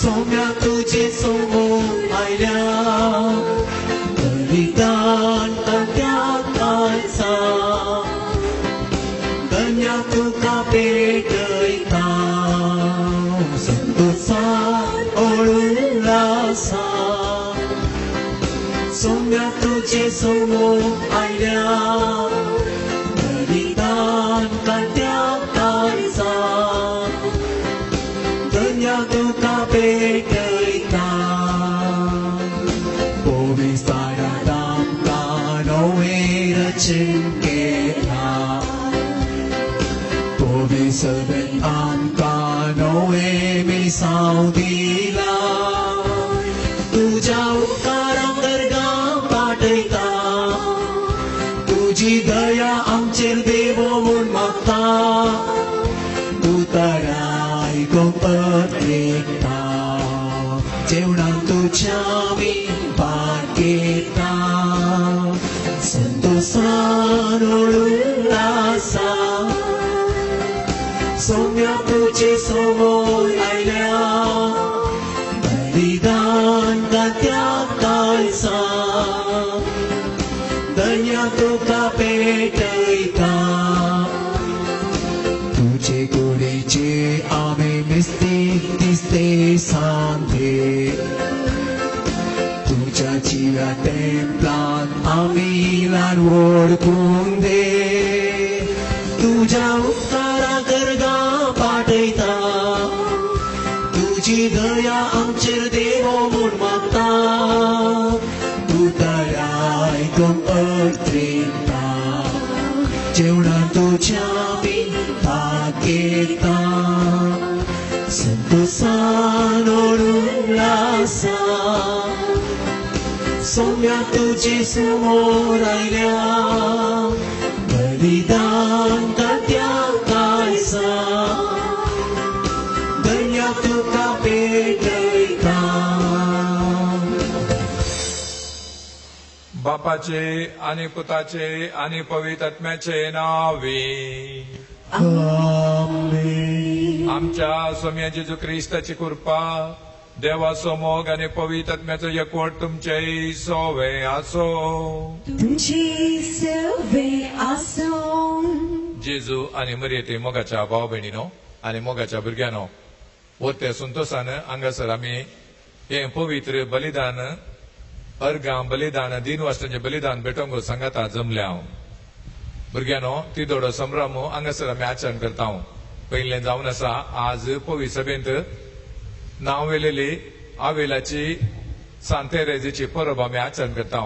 सौम्या तुझे समोर आयल्या बलिदान त्यागाचा धन्य तुका भेटयता संतोषान उल्हासा सौम्या तुझे समोर आयल्या बलिदान त्यागाचा धन्य तुका भेटयता पोविस्तारा तामकां नवे रचन केला पोविसबेन आमकां नवे मिसाव दिला तुझ्या उपकारांक दर्गा पाठयता तुझी दया आमचेर देवो म्हूण मागता उताराय गोपत्रेता जेवणाक तुझ्या आमी भाग घेता संतोषान उल्हासा सौम्या तुझे समोर आयल्या बलिदान त्यागाचा धन्य तुका भेटयता तुझे कुडीचे आमी मिस्तीक दिसते सांगे तुझ्या जिव्या तेंपलान आमी ल्हान वळखूंक दे तुझ्या उपकाराक दर्गा पाठयता तुझी दया आमचेर देवो म्हूण मागता उताराय गोपत्रेता जेवणाक तुझ्या आमी भाग घेता संतोषान उल्हासा सौम्या तुझे समोर आयल्या बलिदान त्यागाचा धन्य तुका भेटयता बापाचे आणि पुताचे आणि पवित्र आत्म्याचे नावे आमेन. आमच्या सौम्य जेजू ख्रिस्ताची कृपा देवाचो मोग आणि पवित्र आत्म्याचो एकवट तुमचे सोवे आसो तुमची सवे आसो जेजू आणि मरियते मोगाच्या भाव भयणीनो आणि मोगाच्या भुरग्यानो वरते संतोषान हांगासर आमी हे पवित्र बलिदान अर्गां बलिदान दिन वासनाचे बलिदान भेटोंक सांगाता जमल्या भुरग्यानो ती दोडो संभ्रम हांगासर आमी आचरण करता पयले जावन आसा आज पवित्र सभेंत नांव वेलेली आवेलाची सांतेरेजीची परब आमी आचरण करता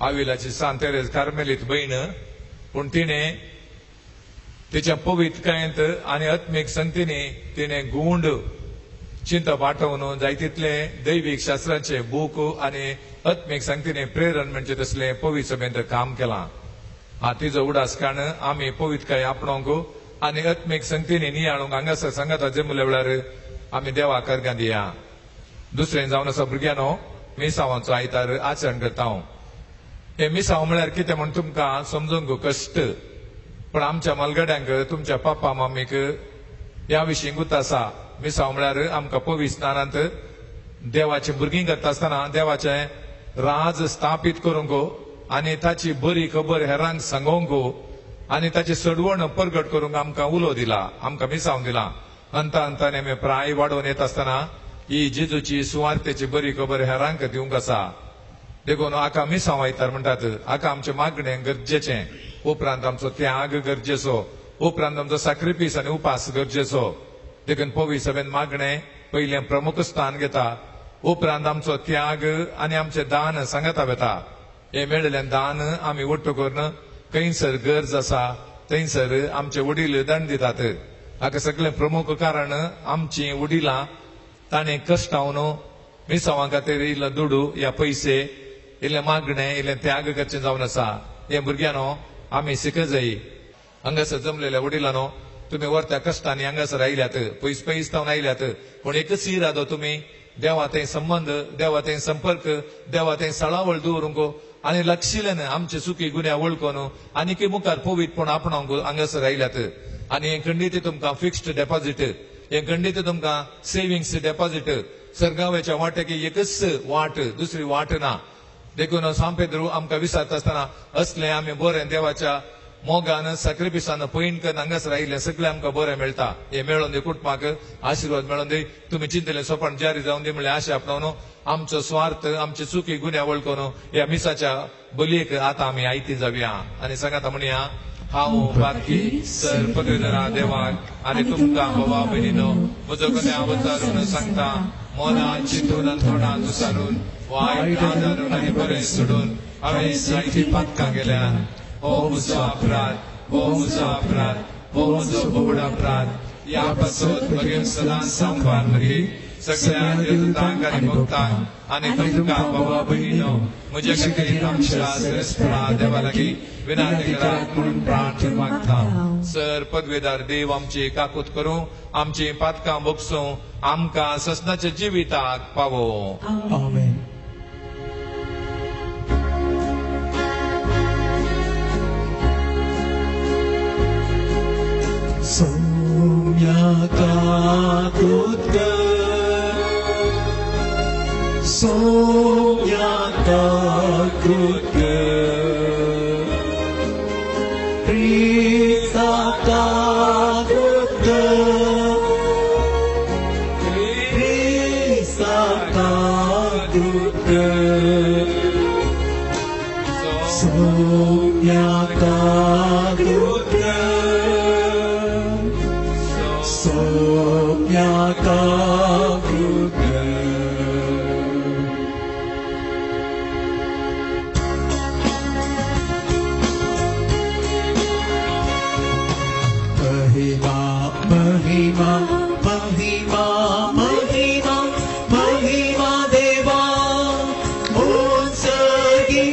आवेलाची सांतेरेज कार्मेलीत भयण पूण तिणे तिच्या पवित्रकायेंत आनी आत्मीक संतींनी तिणे गुंड चिंत पाठवून जाय तितले दैवीक शास्त्रांचे बूक आनी आत्मीक संतींनी प्रेरण म्हणजे तसले पवित्र सभेंत काम केलां हा तिजो उडास कारण आमी पवित्रकाय आपणोवंक आनी आत्मीक संतींनी नियाळूंक हांगासर सांगाता जमले वेळार आमी देवाक अर्गां दिया दुसरें जावन आसा भुरग्यानो मिसावांचो आयतार आचरण करता हे मिसाव म्हळ्यार कितें म्हण तुमकां समजूंक कश्ट पण आमच्या मलगड्यांक तुमच्या पापा मम्मीक ह्या विशीं गुत आसा मिसाव म्हळ्यार आमकां पवित्र स्नानांत देवाची भुरगीं करता आसतना देवाचें राज स्थापीत करूंक आनी ताची बरी खबर हेरांक सांगोवंक आनी ताची सडवण परगट करूंक आमकां उलो दिला आमकां मिसाव दिला अंतान आमी प्राय वाडोवन येता आसतना ही जेजूची सुवार्थेची बरी खबर हेरांक दिवंक आसा देखून आका मिसाव आयतार म्हणटात आका आमचें मागणें गरजेचें उपरांत आमचो त्याग गरजेचो उपरांत आमचो सॅक्रिफीस आनी उपास गरजेचो देखून पवित्र सभेन मागणें पयलें प्रमुख स्थान घेता उपरांत आमचो त्याग आनी आमचें दान सांगता वेता हे मेळिल्लें दान आमी वट्ट करून खंयसर गरज आसा थंयसर आमचे वडील दंड दितात हाका सगळें प्रमुख कारण आमची वडिलां ताणें कश्टावन मिसावां खातीर इल्लो दुडू या पयशे इल्लें मागणें इल्लें त्याग करचें जावन आसा. हे भुरग्यानो आमी शिकत जाय. हांगासर जमलेल्या वडिलांनो तुम्ही वरत्या कश्टांनी हांगासर आयल्यात, पयस पयस जावन आयल्यात, पूण एकच इरादो तुम्ही देवा ते संबंध, देवा ते संपर्क, देवा ते सळावळ दवरूंक आनी लक्षिल्ल्यान आमचे चुकी गुन्या वळखून आनीक मुखार पवित्रपण आपणावंक हांगासर आयल्यात. आनी हे खंडीत तुमकां फिक्स्ड डेपॉझिट, हे खंडीत तुमकां सेविंग्स डेपॉझिट. सर्गावेच्या वाटेक एकच वाट, दुसरी वाट ना. देखून सांपेद्रू आमकां विचारता आसतना असलें आमी बरें देवाच्या मोगान सॅक्रिफिसान पयण करून हांगासर आयिल्लें सगळें आमकां बरें मेळटा. हे मेळोन दी कुटुंबाक आशिर्वाद मेळोन दी. तुमी चिंतलें सोपण जारी जावन दी म्हणल्यार आशा आपणावन आमचो स्वार्थ, आमची चुकी गुन्या वळखून ह्या मिसाच्या बलयेक आतां आमी आयती जावया. आनी सांगाता म्हणया, हांव बारकी सर पदवीधरा देवाक आनी तुमकां बाबा भयणीनो म्हजो कन्या अवतारून सांगता, मोनान चिंतून आनी तोंडान विचारून वायट आदारून आनी बरें सोडून हांवें जायती पातकां गेल्यान. हो म्हजो अपराध, हो म्हजो अपराध, हो म्हजो बोबड अपराध. ह्या पासून म्हगे सदांच सांबाळ मरी सगळ्या देवतांक आनी भक्तांक आनी तुमकां बाबा भयणीनो म्हजे खातीर आमच्या श्रेष्ठा देवा लागीं विनंती करात म्हणून प्रार्थना मागता. सर पदवेदार देव आमची काकूत करूं, आमची पातकां भोगसूं, आमकां ससनाच्या जिविताक पावो. आमेन. सौम्या काकूत कर, सौम्या काकूत कर, प्रीता काकूत कर, प्रीता काकूत कर, सौम्या काकूत कर, सौम्या काकूत कर. महिमा महिमा महिमा महिमा महिमा देवा उत्सर्गी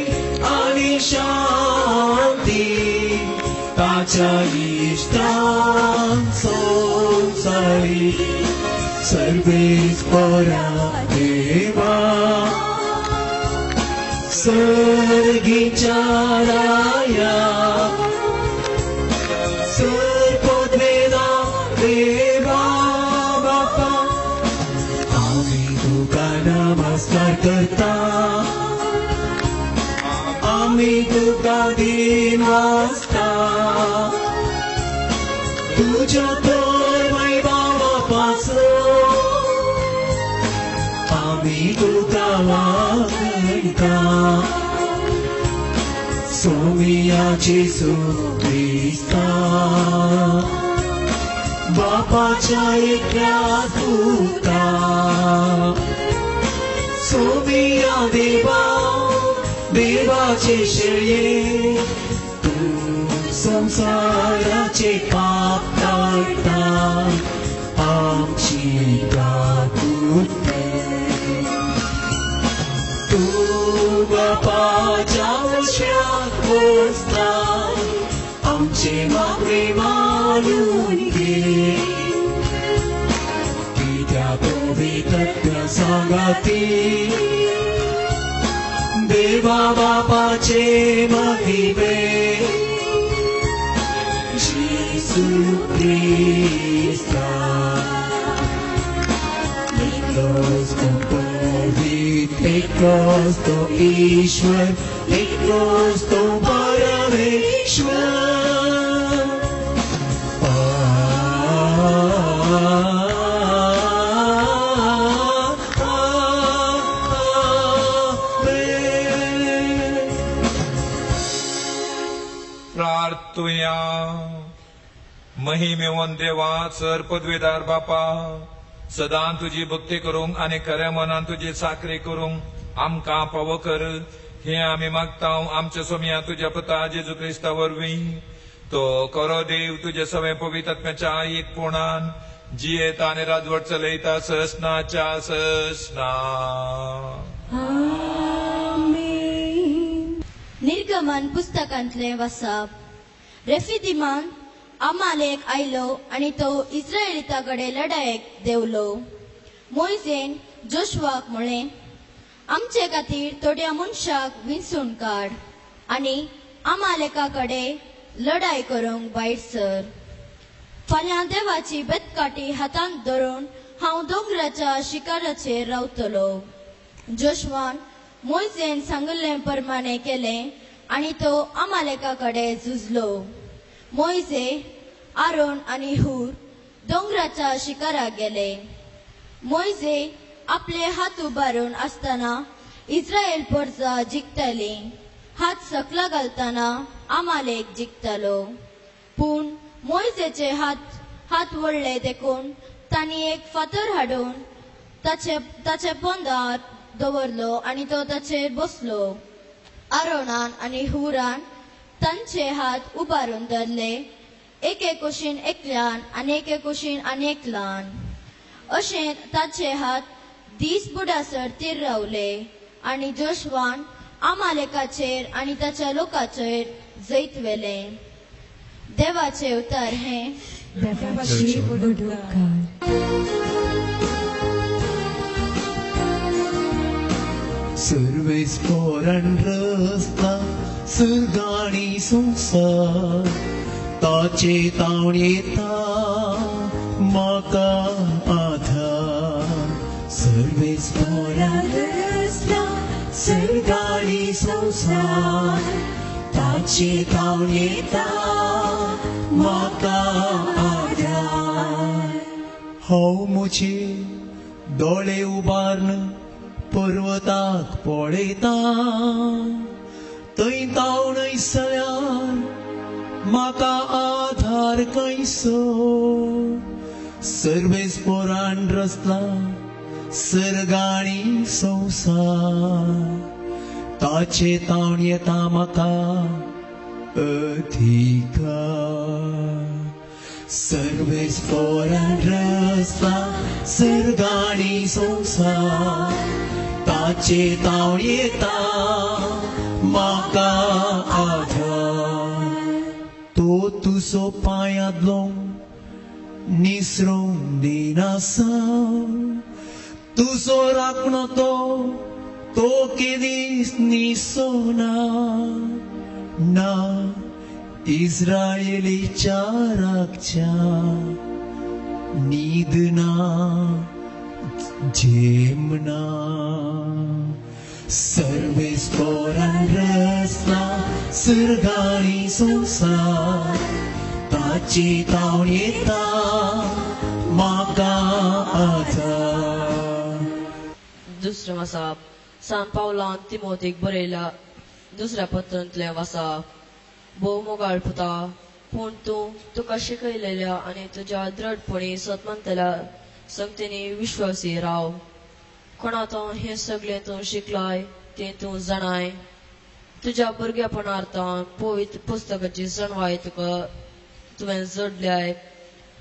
आणि शांती ताच्या इष्टां संसारी सर्वेश्वरा देवा सर्गीच्या राया सर्पद्वेदा देवा बापा आम्ही तुका नमस्कार करता, आम्ही तुका दिन वाजता. तुझ्या तर वैभवापासून आम्ही तुका वागता. सोमियाची सुक्रिस्ता बापाच्या एकल्या तुका. सोमिया देवा देवाचे श्रेय तू संसाराचे पाप काढता. आमची काकूत तू बापाच्या वशात बसता. आमचे मागणे मानून घे की त्या पवित्र सांगाती देवा बापाचे महिमे येशू ख्रिस्ता. एकच तो पवित्र, एकच तो ईश्वर, एकच तो परमेश्वर. प्रार्थुया. महिमेवन देवा सर पदवीदार बापा सदां तुजी भक्ती करूंक आनी खऱ्या मनान तुजी चाकरी करूंक आमकां पावो कर. हे आमी मागता आमच्या सोम्या तुज्या पुता जेजू क्रिस्ता वरवीं. तो खरो देव तुजे सगळे पवित्र आत्म्याच्या एकपणान जियेता आनी राजवट चलयता ससनाच्या ससना. आमेन. नामान पुस्तकांतले वाचप। रेफिदिमान आमालेक आयलो आणि तो इस्रायलिताकडे लढायेक देवलो। मोइजेन जोशुआक म्हळे, आमचे खातीर थोड्या मनशाक विंचून काड आणि आमालेकाकडे लढाई करूंक भायर सर। फाल्यां देवाची बेतकाठी हातांत धरून हांव दोंगराच्या शिखराचेर रावतलो। जोशुआन मोइजेन सांगिल्ले प्रमाणे केलें आणि तो आमालेकाकडे झुजलो। मोइजे, आरोन आणि हूर दोंगराच्या शिखराक गेले। मोइजे आपले हात उबारून असताना इस्रायल परजा जिखताली। हात सकला घालताना आमालेक जिखतालो। पूण मोइजेचे हात वडले देखून तांणी एक फातर हाडून ताचे पोंदार दवरलो आणि तो ताचेर बसलो। आरोनान आणि हुरान तांचे हात उबारून धरले, एके कुशीन एकल्यान आणि एके कुशीन आनेकल्यान। अशें तांचे हात दीस बुडासर तीर रावले आणि जोशुआन आमालेकाचेर आणि ताच्या लोकांचेर जैत वेले। देवाचे उतर हे देवाची उदकार। सर्वेस पोरण रस्ता सुरगाणी संसार ताचे तावण येता म्हाका आधार। सर्वेस पोरण रस्ता सुरगाणी संसार ताचे तावण येता म्हाका आधार। हांव म्हजे दोळे उबारन पर्वताक पळयता, थंय तावणयसल्यान म्हाका आधार कैसो। सर्वेस पोरान रचला सर्गाणी संसार ताचे तावण येता म्हाका अधिकार। सर्वेस पोरान रचला सर्गाणी संसार ताचे तावण येता म्हाका आधार। तो तुजो पांयांतलो निसरूंक दिनासा, तुजो राखणो तो केदीस निसोना ना। इस्रायेलीच्या राखच्या न्हीद ना जेमना। सर्वेस पोरान रचला सर्गाणी संसार ताची तावण येता म्हाका आधार। दुसरें वाचप सान पावलान तिमोथेक बरयला दुसऱ्या पत्रांतलें वाचप। भोव मोगाळ पुता, पूण तूं तुका शिकयलेल्या आनी तुज्या दृढपणी सतमंतल्या संगतींनी विश्वासी राव। कोणातून हे सगळें तूं शिकलाय तें तूं जाणाय। तुज्या भुरगेपणार्थान पवित्र पुस्तकाची सणवाय तुका तुवें जोडल्याय।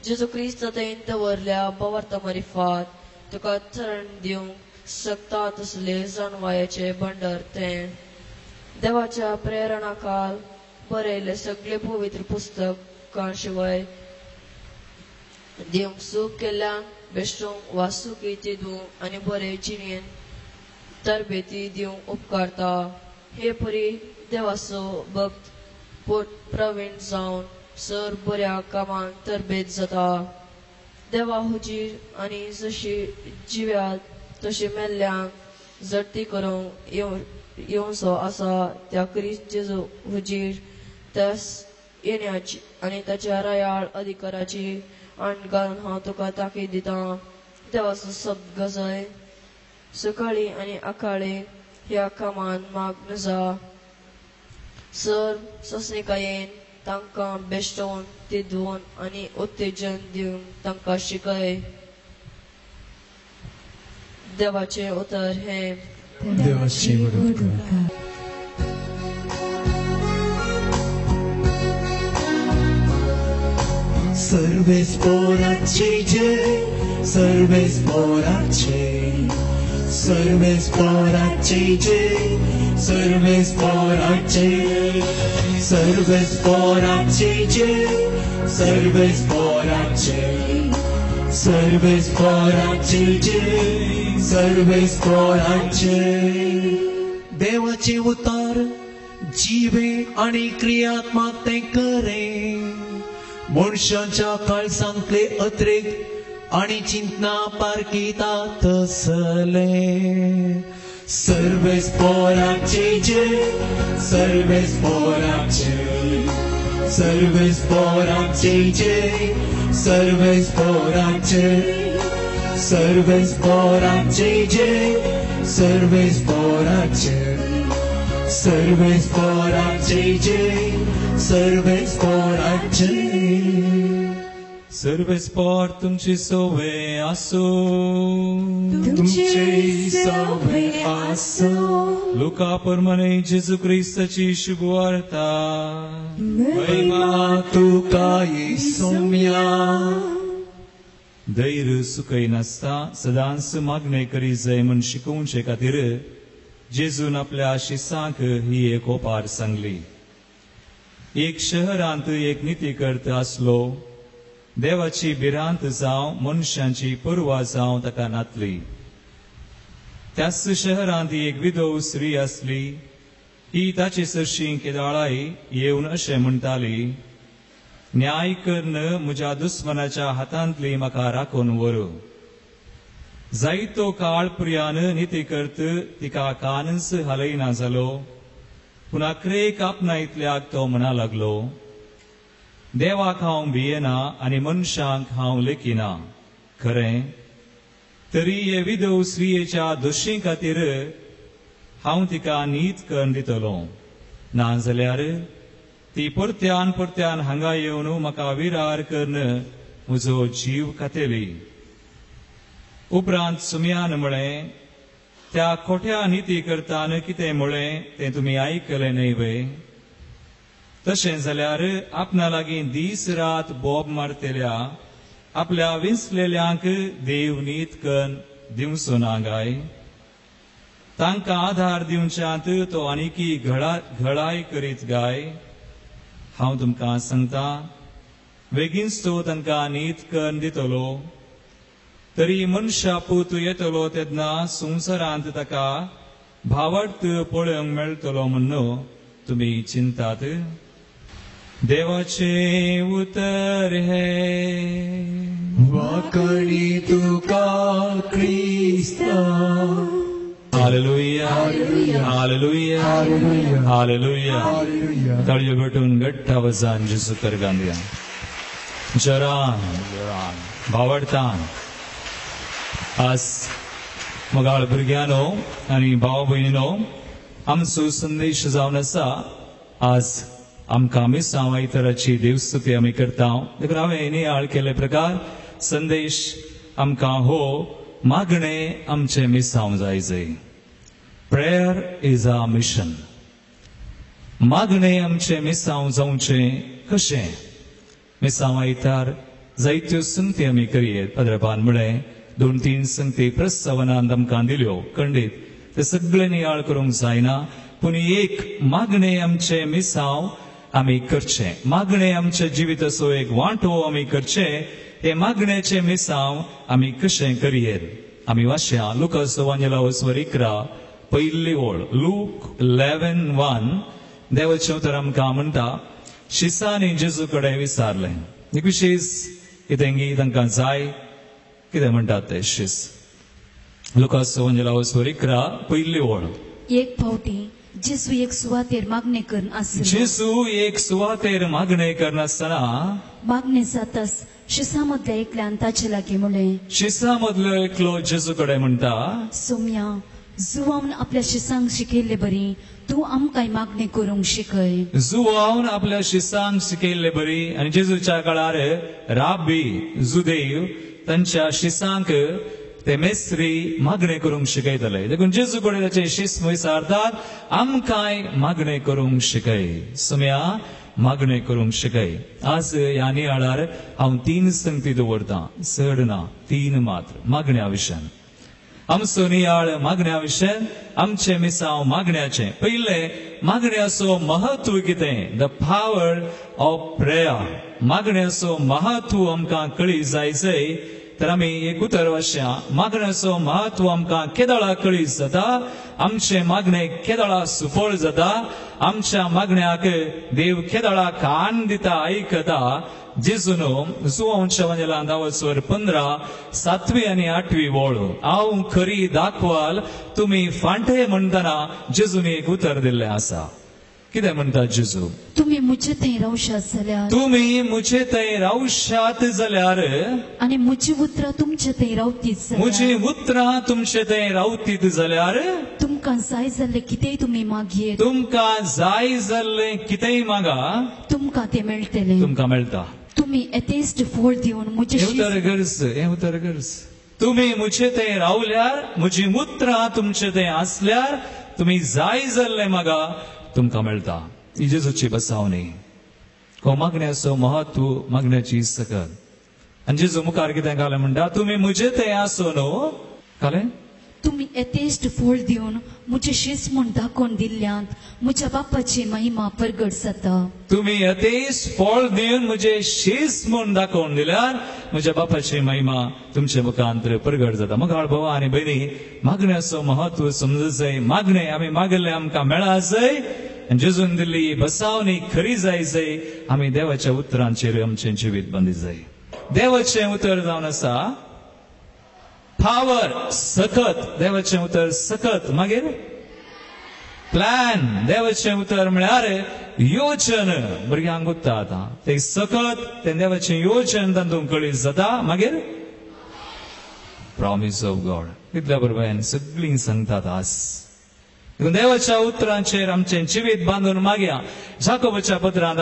जेजू क्रिस्तान दवरल्या बवार्ता मरिफात तुका थरण दिवंक सकता तसले सणवायाचे भंडार तें। देवाच्या प्रेरणाकाल बरयले सगळे पवित्र पुस्तकां शिवाय दिवंक सूख केल्ल्यान बेश्टोंक वा सुखी दिवंक आनी बरे जिणेन तरबेती दिवंक उपकारता। हे परी देवाचो भक्त प्रवीण जावन सर बऱ्या कामांक तरबेत जाता। देवा हुजीर आनी जशी जिव्यात तशी मेल्ल्यांक जडती करूंक येवचो आसा त्या क्रिस्त जेजू हुजीर त्यास येण्याची आनी ताच्या रायाळ अधिकाराची आण घालून हांव तुका ताकीद दिता। देवाचो शब्द गजय सकाळी आनी आकाळी ह्या कामान माग नजा। सर ससनिकायेन तांकां बेश्टोवन तिदून आनी उत्तेजन दिवन तांकां शिकय। देवाचे उतर हे देवाची उदकार। सर्वेस पोराचे जय, सर्वेस पोराचे, सर्वेस पोराचे जय, सर्वेस्पराचे सर्वेस्पराचे जय सर्वेस्पराचे सर्वेस्पराचे जय सर्वेस्पराचे देवाचे उतार जीवे आणि क्रियात्मक ते करे मनशांच्या काळजांतले अतिरिक्त आणि चिंतना पारखिता तसले सर्वेस्पराचे जय सर्वेस्पराचे सर्वेस्पराचे जय सर्वेस्पराचे सर्वेस्पराचे जय सर्वेस्पराचे सर्वेस्पराचे जय सर्वेस्पराचे सर्वेस्पर तुमची सोवे आसो तुमचे सवे आसो लुका परमने जेजू क्रिस्ताची शुभ वार्ता महिमा तुका येसुम्या धैर्य सुखय नासता सदांच मागणे करी जाय म्हण शिकोवचे खातीर जेजून आपल्या शिसांक ही एक ओपार सांगली एक शहरांत एक नीती करता आसलो देवाची भिरांत जावं मनशांची पुरवा जावं ताका नातली त्याच शहरांत एक विधव स्त्री असली ही ताचे सरशी केदाळाय येवन अशें म्हणटाली न्याय करण म्हज्या दुस्मनाच्या हातांतली म्हाका राखून व्हर जायतो काळ पुर्यान निती करत तिका कानस हालयना जालो पूण आखरेक आपणायतल्याक तो म्हणा लागलो देवाक हांव भियेना आनी मनशांक हांव लेखिना खरें तरी हे विधव स्त्रियेच्या दोशी खातीर हांव तिका नीत करून दितलो नाजाल्यार ती परत्यान परत्यान हांगा येवन म्हाका विरार करून म्हजो जीव खातेली उपरांत सुमयान म्हळें त्या खोट्या निती करतान कितें म्हळें तें तुमी आयकलें न्हय वे तशें जाल्यार आपणा लागीं दीस रात बोब मारतेल्या आपल्या विंचलेल्यांक देव नीत करून दिवचो ना गाय तांकां आधार दिवच्यांत तो आनीकी घळाय करीत गाय हांव तुमकां सांगता बेगीनच तो तांकां नीत करून दितलो तरी मनशा पूत येतलो तेन्ना संवसारांत ताका भावट पळोवंक मेळटलो म्हण तुमी चिंतात देवाचे उतर हे वाकडी तुका क्रिस्ता हालेलुया हालेलुया हालेलुया तळयो भेटून घट्ट आवाजान जेजू कर गांदया जरान भावडतान आज मोगाळ भुरग्यानो आनी भाव भयणीनो आमचो संदेश जावन आसा आज आमकां मिसांव आयताराची देवस्तुती आमी करता देखून हांवें नियाळ केले प्रकार संदेश आमकां हो मागणे आमचे मिसांव जाय प्रेयर इज अ मिशन मागणे आमचे मिसांव जावचे कशें मिसांव आयतार जायत्यो संगती आमी करयेत पदरपान म्हळें 2-3 संगती प्रस्तावनांत आमकां दिल्यो खंडीत ते सगळे नियाळ करूंक जायना पूण एक मागणे आमचे मिसांव आमी करचे मागणे आमच्या जिविताचो एक वांटो आमी करचे हे मागण्याचे मिसांव आमी कशें करयेर आमी वाचया लुकास वांजेलावस्वर 11 पयली ओळ लूक 11:1 देवाचें उतर आमकां म्हणटा शिसांनी जेजू कडेन विचारलें एक विशेष कितेंगी तांकां जाय कितें म्हणटात ते शिस लुकास वांजेलावस्वर 11 पयली ओळ एक फावटी जेजू एक सुवातेर मागणे करून आसलो जेजू एक सुवातेर मागणे करनासतना मागणे जाताच शिसा मदल्या एकल्यान ताचे लागीं म्हळें शिसा मदलो एकलो जेजू कडेन म्हणटा सोम्या जुवावन आपल्या शिसांक शिकयल्ले बरी तूं आमकांय मागणे करूंक शिकय जुवावन आपल्या शिसांक शिकयल्ले बरी आनी जेजूच्या काळार राबी जुदेव तांच्या शिसांक ते मेस्त्री मागणे करूंक शिकयतले देखून जेजू कडेन ताचे शिस विचारतात आमकांय मागणे करूंक शिकय सोम्या मागणे करूंक शिकय आज ह्या नियाळार हांव 3 संगती दवरतां चड ना 3 मात्र मागण्या विशयान आमचो नियाळ मागण्या विशयन आमचे मिसांव मागण्याचे पहिले मागण्याचो महत्व कितें द पावर ऑफ प्रेयर मागण्याचो महत्व आमकां कळी जायचंय तर आमी एक उतर अशा मागण्याचो महत्व आमकां केदळा कळी जाता आमचे मागणे केदळा सुफळ जाता आमच्या मागण्याक देव केदळा कान दिता आयकता जेजून सुवांच्या वंजला 10:15 7वी आणि 8वी वळ हांव खरी दाखवाल तुमी फांटे म्हणटना जेजून एक उतर दिल्लें आसा कितें म्हणटा जेजू तुम्ही मुझे थंय रावशात जाल्यार तुमी मुझे थंय रावशात जाल्यार आणि मुझी उतरां तुमचे थंय रावतीत मुझी जाल्यार उतरां तुमचे थंय रावतीत जाल्यार तुमकां जाय जाल्ले कितेंय तुम्ही मागयेत तुमकां जाय जाल्लें कितेंय मागा तुमकां ते मेळटले तुमकां मेळटा तुम्ही एतेस्ट फोड दिवन मुझे हे उतर गरज तुम्ही मुझे थंय रावल्यार म्हजी उतरां तुमचे थंय आसल्यार तुम्ही जाय जाल्लें मागा तुमकां मेळटा ही जेजूची बसावणी को मागण्याचो महत्व मागण्याची सकत आनी जेजू मुखार कितें घालें म्हणटा तुमी मुझे थंय आसो न्हू काले तुम्ही एतेस्ट फोड दिवन मुझे शीस म्हूण दाखोवन दिल्ल्यात म्हज्या बापाची महिमा प्रगट जाता तुम्ही अतेस फळ दिवन म्हजे शीस म्हूण दाखोवन दिल्यार म्हज्या बापाची महिमा तुमचे मुखांतर प्रगट जाता मग भावा आनी भयणी मागण्याचो महत्व समजूचंय मागणे आमी मागले आमकां मेळाचंय आनी जेजून दिल्ली बसावणी खरी जायचंय आमी देवाच्या उतरांचेर आमचें जिवीत बांदी जाय देवाचें उतर जावन आसा पावर सकत देवाचें उतर सकत मागीर प्लॅन देवाचें उतर म्हळ्यार योजन भुरग्यांक गुत्ता आतां ते सकत ते देवाचें योजन तातूंत कळीत जाता मागीर प्रॉमिस ऑफ गॉड इतल्या बरोबर हांवें सगळीं सांगतात आज देवाच्या उतरांचेर आमचें जिवीत बांदून मागया जाकोबाच्या पत्रांत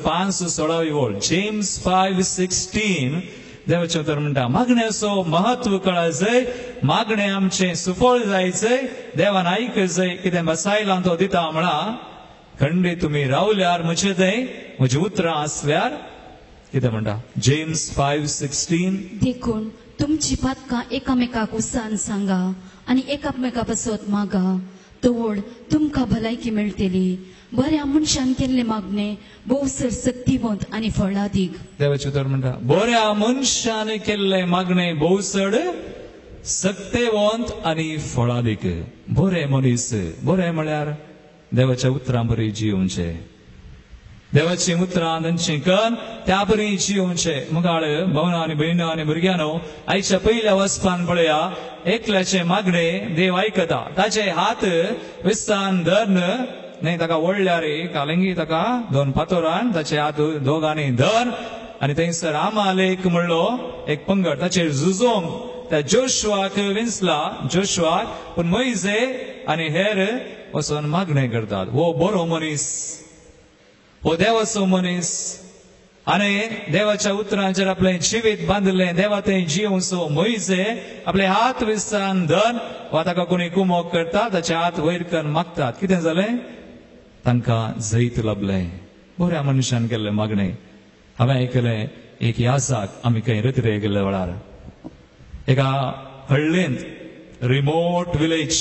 5:16 वळ जेम्स 5:16 देवाचें उतर म्हणटा मागण्याचो महत्व कळायचंय मागणे आमचे सुफळ जायचंय देवान आयकचंय कितें बसायला तो दिता म्हणा खंडे तुम्ही रावल्यार म्हजे थंय म्हजी उतरां आसल्यार कितें म्हणटा जेम्स 5:16 देखून तुमची पातकां एकामेकाक उत्साहान सांगा आनी एकामेका बसत मागा तोड तुमकां भलायकी मेळटली बऱ्या मनशान केल्ले मागणे भोवसर सक्तिवंत आनी फळादीक देवाचें उतर म्हणटा बऱ्या मनशान केल्ले मागणे भोवसर सक्तिवंत आनी फळादीक बरे मनीस बरे म्हळ्यार देवाच्या उतरां बरी जिवचे देवाची उतरां तांची कन त्या बरी जिवचे मुगाळ भावना आनी भयणो आनी भुरग्यांनो आयच्या पयल्या वचपान पळया एकल्याचे मागणे देव आयकता ताचे हात विस्तान धरन नाही ताका ओडल्या रे कालिंगी ताका 2 फातोरान ताचे हात दोगांनी धर आनी थंयसर आमालेक म्हणलो एक पंगड ताचेर झुजोंक त्या जोशुआक विंचला जोशुआक पूण मोइजे आनी हेर वचून मागणे करतात वो बरो मनीस हो देवाचो मनीस आनी देवाच्या उतरांचेर आपलें जिवीत बांदलें देवा थंय जिवचो मोइजे आपले हात विस्तान धर वा ताका कोणी कुमोक करता ताचे हात वयर करून मागतात कितें जालें तांकां जैत लाभलें बऱ्या मनशान केल्लें मागणें हांवें आयकलें एक यासाक आमी खंय रत्रे गेल्ले वेळार एका हळ्ळेंत रिमोट विलेज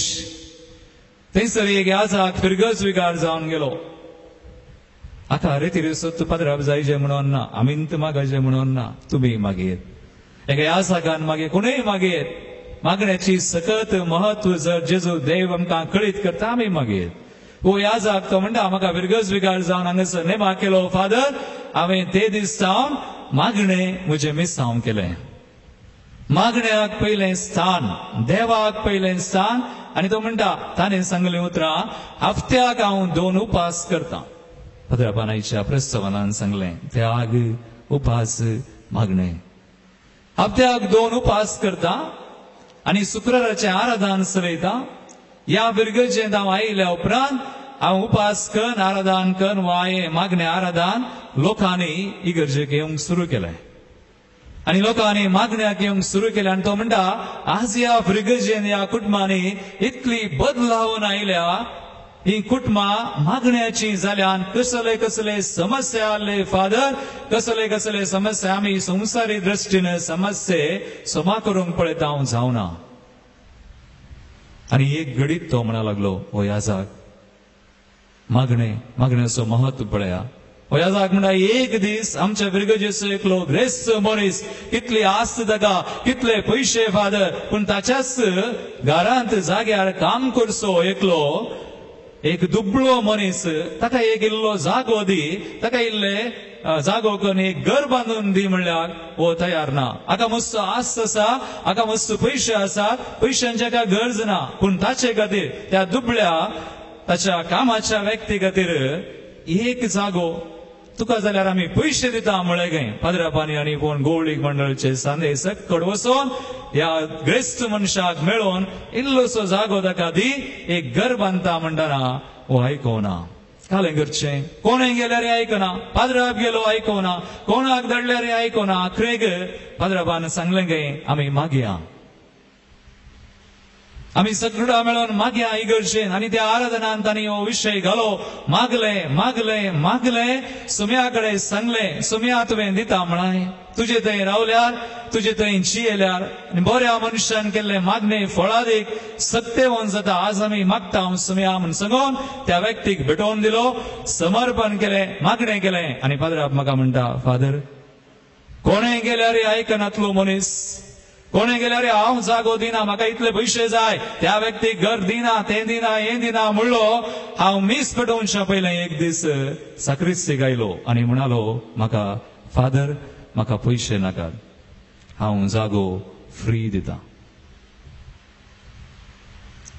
थंयसर एक यासाक फिरगस विकार जावन गेलो आतां रेतीर सोत्त पाद्राब जायचे म्हणून ना आमींत मागचे म्हणून ना तुमी मागीर एका यासाकान मागीर कोणूय मागीर मागण्याची सकत महत्व जर जेजू देव आमकां कळीत करता आमी मागीर वो याजाक तो म्हणटा म्हाका फिरगस विकार जावन हांगासर नेमा केलो फादर हांवें ते दीस सावन मागणे म्हजें मिसांव केलें मागण्याक पयलें स्थान देवाक पयलें स्थान आनी तो म्हणटा ताणें सांगलें उतरां हफ्त्याक हांव 2 उपास करतां पत्रापानाच्या प्रस्तावनान सांगलें त्याग उपास मागणे हफ्त्याक 2 उपास करता आनी शुक्राराचें आराधन चलयता ह्या बिरगजेंत हांव आयिल्ल्या उपरांत हांव उपास करून आराधन करून वा हें मागणें आराधन लोकांनी इगर्जेक येवंक सुरू केलें आनी लोकांनी मागण्याक येवंक सुरू केलें आनी तो म्हणटा आज ह्या बिरगजेन ह्या कुटुंबांनी इतली बदलावन आयल्या ही कुटुंबां मागण्याची जाल्यान कसले कसले समस्या आसले फादर कसले कसले समस्या आमी संवसारी दृश्टीन समस्ये समा करूंक पळयता हांव जावना आणि एक घडीत तो म्हणा लागलो हो याजाक मागण्याचो महत्व पळया हो याजाक म्हणा एक दीस आमच्या विरगजेचो एकलो ग्रेस्त मनीस कितली आस्त ताका कितले पयशे फादर पूण ताच्याच घरांत जाग्यार काम करचो एकलो एक दुबळो मनीस ताका एक इल्लो जागो दी ताका इल्ले जागो करून एक घर बांधून दी म्हणल्यार हो तयार ना हाका मस्त आस्त आसा हाका मस्त पयशे आसात पयशांची हाका गरज ना पूण ताचे खातीर त्या दुबळ्या ताच्या कामाच्या व्यक्ती खातीर एक जागो तुका जाल्यार आमी पयशे दिता म्हळे गे पाद्रापानी आनी कोण गवळीक मंडळाचे सांदे सकड वचोन ह्या ग्रेस्त मनशाक मेळोन इल्लोसो जागो ताका दी एक घर बांदता म्हणटाना हो आयकोना कालें करचें कोणें गेल्यार आयकना पाद्राप गेलो आयकोना कोणाक धाडल्यार आयकोना आखरेक पाद्रापान सांगलें गे आमी मागया आमी सगळा मेळोन मागया इगर्जेन आनी त्या आराधनांत तांणी हो विशय घालो मागले सुम्या कडेन सांगले सुम्या तुवें दिता म्हणाय तुजे थंय रावल्यार तुजे थंय जियेल्यार आनी बऱ्या मनशान केल्ले मागणे फळादीक सत्यवन जाता आज आमी मागता सुम्या म्हूण सांगून त्या व्यक्तीक भेटोवन दिलो समर्पण केलें मागणें केलें आनी पाद्राप म्हाका म्हणटा फादर कोणें गेल्यार आयकनातलो मनीस कोणे गेल्यार हांव जागो दिना म्हाका इतले पयशे जाय त्या व्यक्तीक घर दिना तें दिना हें दिना म्हणलो हांव मीस पेटोवच्या पयलें एक दीस साक्रिस्तीक आयलो आनी म्हणालो म्हाका फादर म्हाका पयशे नाकात हांव जागो फ्री दिता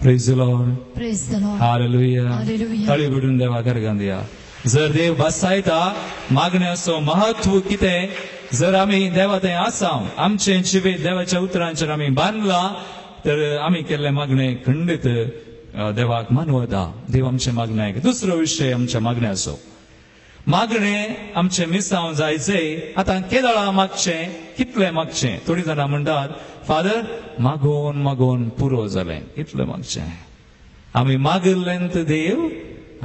praise the Lord praise the Lord hallelujah hallelujah ताळी भेटून देवाक अर्घां दिया जर देव बसायता मागण्याचो महत्व कितें जर आमी देवा थंय आसा आमचे जिवीत देवाच्या उतरांचेर आमी बांदला तर आमी केल्ले मागणे खंडीत देवाक मानवता देव आमचे मागणे आयक दुसरो विशय आमच्या मागण्याचो मागणे आमचे मिसांव जायचे आतां केदळा मागचे कितले मागचे थोडी जाणां म्हणटात फादर मागोवन पुरो जालें इतलें मागचें आमी मागलेंत देव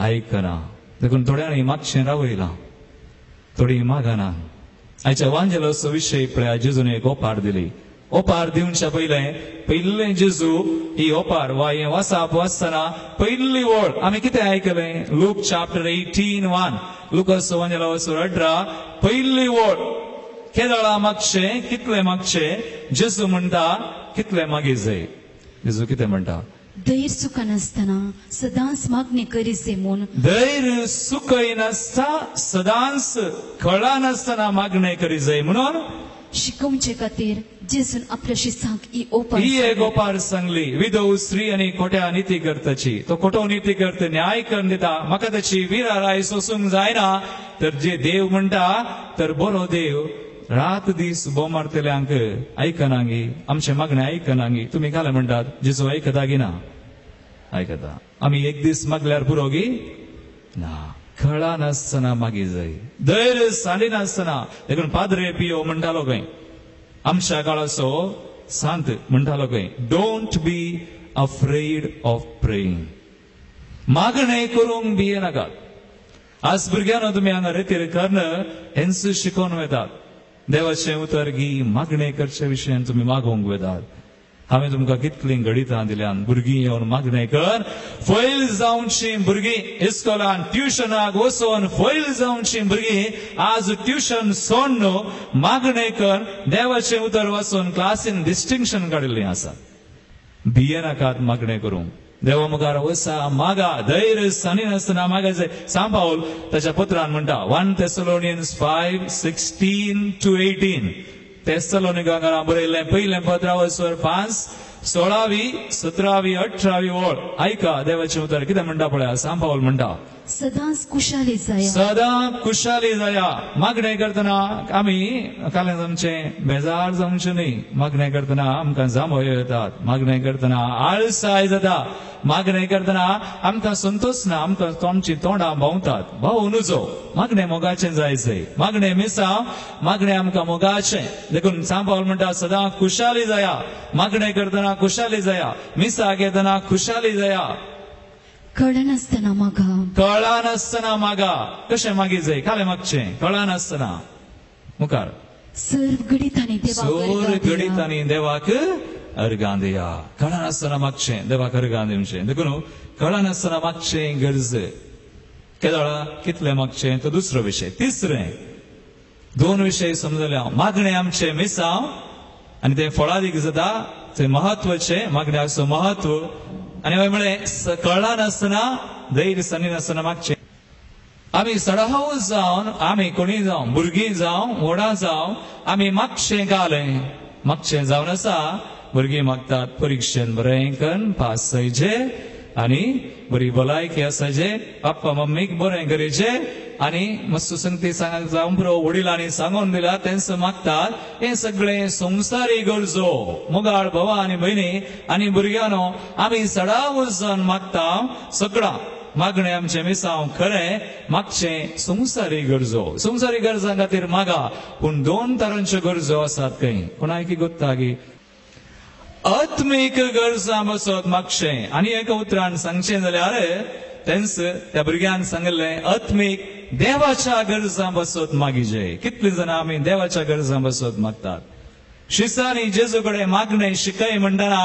आयकना देखून थोड्यांनी मागचें रावयलां थोडी मागना आयच्या वांजेलोचो विशय पळया जेजून एक ओपार दिली ओपार दिवच्या पयलें जेजू ही ओपार वा हें वाचप वाचतना पयली वळ आमी कितें आयकलें लूक चॅप्टर 18:1 लुकाचो वांजेलो 18 पयली वळ केदळा मागचें कितले मागचें जेजू म्हणटा कितले मागी जाय जेजू कितें म्हणटा दैर सुख नासतना सदांच मागणी करीचे म्हूण दैर सुखय नासता सदांच कळा नासतना मागणे करी जाय म्हणून शिकोवचे खातीर जेजून आपल्या शिसांक ही एक ओपार सांगली विधव स्त्री आनी खोट्या नीती करताची तो खोटो नीती करता न्याय करून दिता म्हाका ताची विराराय सोसूंक जायना तर जे देव म्हणटा तर बरो देव रात दीस बोमारतेल्यांक आयकनांगी आमचे मागणे आयकनांगी तुम्ही काले म्हणटात जेजू आयकता गी ना आयकता आमी एक दीस मागल्यार पुरो गी ना कळा नासतना मागी जाय धैर्य साडी नासतना देखून पाद्रे पियो म्हणटालो खंय आमच्या काळाचो सांत म्हणटालो खंय don't be afraid of praying मागणे करूंक भिये नाकात आज भुरग्यांनो तुमी हांगा रितीर कर्ण हेंच शिकोवन वेतात देवाचे उतर गी मागणे करचे विशयान तुम्ही मागोवंक वेतात हांवें तुमकां कितलीं घडितां दिल्यान भुरगीं येवन मागणे कर फैल जावची भुरगीं इस्कॉलान ट्युशनाक वचोन फैल जावची भुरगीं आज ट्युशन सोड न्हू मागणे कर देवाचें उतर वचोन क्लासीन डिस्टिंक्शन काडिल्लीं आसा भिये नाकात मागणे करूंक देवा मुखार वसा मागा धैर्य सानी नासतना मागायचे सांत पाऊल ताच्या पत्रान म्हणटा 1 Thessalonians 5:16-18 तेसलोनिकांकारां बरयल्लें पयलें पत्र 5:16-17-18 वळ आयका देवाचें उतर कितें म्हणटा पळया सांत पाऊल म्हणटा सदांच कुशाली जाया सदां कुशाली जाया मागणे करतना आमी कालें आमचें बेजार जावचें न्ही मागणे करतना आमकां जांभो येतात मागणे करतना आळसाय जाता मागणे करतना आमकां संतोष ना आमकां तोंडची तोंडां भोंवतात भाऊ नुजो मागणे मोगाचें जायचें मागणे मिसा मागणे आमकां मोगाचें देखून सांत पाऊल म्हणटा सदां कुशाली जाया मागणे करतना कुशाली जाया मिसा घेतना खुशाली जाया कळा नासतना मागा कशें मागी जाय काले मागचें कळा नासतना मुखार सर्व गणितांनी सोर गणितांनी देवाक अर्गां दिया कळनासतना मागचें देवाक अर्गां दिवचें देखून कळनासतना मागचें गरज केदळा कितलें मागचें तो दुसरो विशय तिसरें दोन विशय समजले हांव मागणें आमचें मिसांव आनी तें फळादीक जाता तें म्हत्वाचें मागण्याचो महत्व आनी हांवें म्हळें कळनासतना धैर्य सान्नासतना मागचें आमी सडाव जावन आमी कोणी जावं भुरगीं जावं व्हडा जावं आमी मागचें घालें मागचें जावन आसा भुरगीं मागतात परिक्षेन बरें करून पास जायचे आनी बरी भलायकी आसाचे पप्पा मम्मीक बरें करीचे आनी मातसो संगती सांग जावं पुरो वडिलांनी सांगून दिला तेंच मागतात हें सगळें संवसारी गरजो मोगाळ भावा आनी भयणी आनी भुरग्यांनो आमी सडाव जावन मागता सगळां मागणें आमचें मिसांव खरें मागचें संवसारी गरजां खातीर मागा पूण दोन तरांच्यो गरजो आसात खंय कोणाक गोत्ता की आत्मीक गरजां बसत मागचें आनी एका उतरान सांगचें जाल्यार तेंच त्या भुरग्यान सांगलें आत्मीक देवाच्या गरजां बसत मागिजे कितलीं जाणां आमी देवाच्या गरजां बसत मागतात शिसांनी जेजू कडेन मागणें शिकय म्हणटना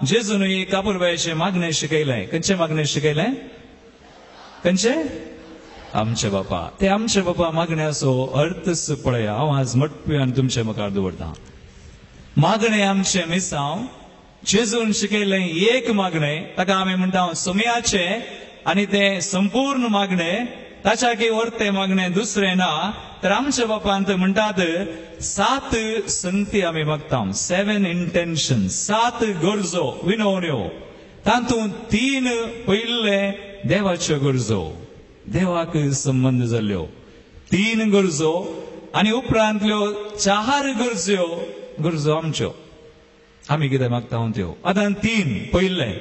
जेजून एक कापुरबायेचें मागणें शिकयलें खंयचें मागणें शिकयलें खंयचें आमचे बापा ते आमचे बापा मागण्याचो अर्थच पळया हांव आज मटप्यान तुमचे मुखार दवरतां मागणें आमचें मिसांव जेजून शिकयलें एक मागणें ताका आमी म्हणटा सुमयाचें आनी तें संपूर्ण मागणें ताच्या की वर्तें मागणें दुसरें ना तर आमच्या बापान ते म्हणटात 7 संगती आमी मागता 7 इंटेन्शन्स 7 गरजो विनवण्यो तातूंत 3 पयले देवाच्यो गरजो देवाक संबंध जाल्ल्यो 3 गरजो आनी उपरांतल्यो 4 गरजो आमच्यो आमी कितें मागता त्यो आतां 3 पयले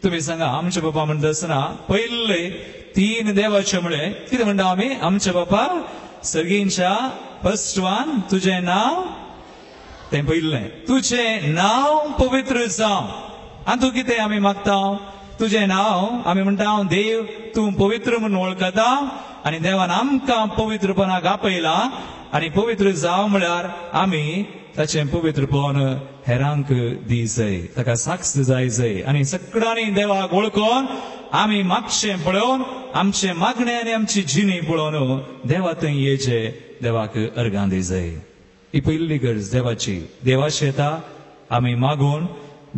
तुम्ही सांगा आमचे बापा म्हणटा आसतना पयले 3 देवाचे म्हळें कितें म्हणटा आमी आमचे बापा सर्गींच्या फर्स्ट वन तुजें नांव तें पयलें तुजें नांव पवित्र जावं आनी तूं कितें आमी मागता तुजें नांव आमी म्हणटा देव तूं पवित्र म्हणून वळखता आनी देवान आमकां पवित्रपणाक आपयला आनी पवित्र जावं म्हळ्यार आमी ताचें पवित्रपण हेरांक दी जाय ताका साक्ष जाय आनी सगळ्यांनी देवाक वळखून आमी मागचें पळोवन आमचे मागणें आनी आमची जिणी पळोवन देवा थंय येचे देवाक अर्गां दी जाय ही पयली गरज देवाची देवाची येता आमी मागून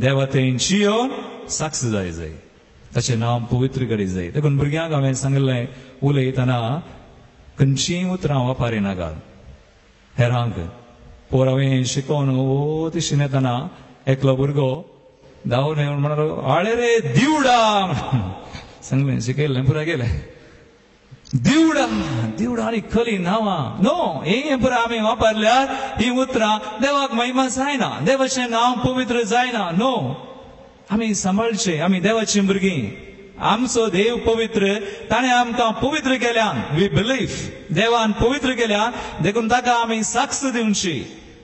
देवा थंय जियोन साक्ष जाय ताचें नांव पवित्र करी जाय देखून भुरग्यांक हांवें सांगलें उलयतना खंयचीं उतरां वापरिनाकात हेरांक पोरावें शिकोवन तशें येतना एकलो भुरगो धांवन येवन म्हणलो आळे रे दिवडा सांगलें शिकयलें पुराय गेलें दिवडा आनी खली नांवां नो हें पुरा आमी वापरल्यार ही उतरां देवाक महिमा जायना देवाचें नांव पवित्र जायना नो आमी सांबाळचें आमी देवाचीं भुरगीं आमचो देव पवित्र ताणें आमकां पवित्र केल्यान वी बिलीव देवान पवित्र केल्यान देखून ताका आमी साक्ष दिवची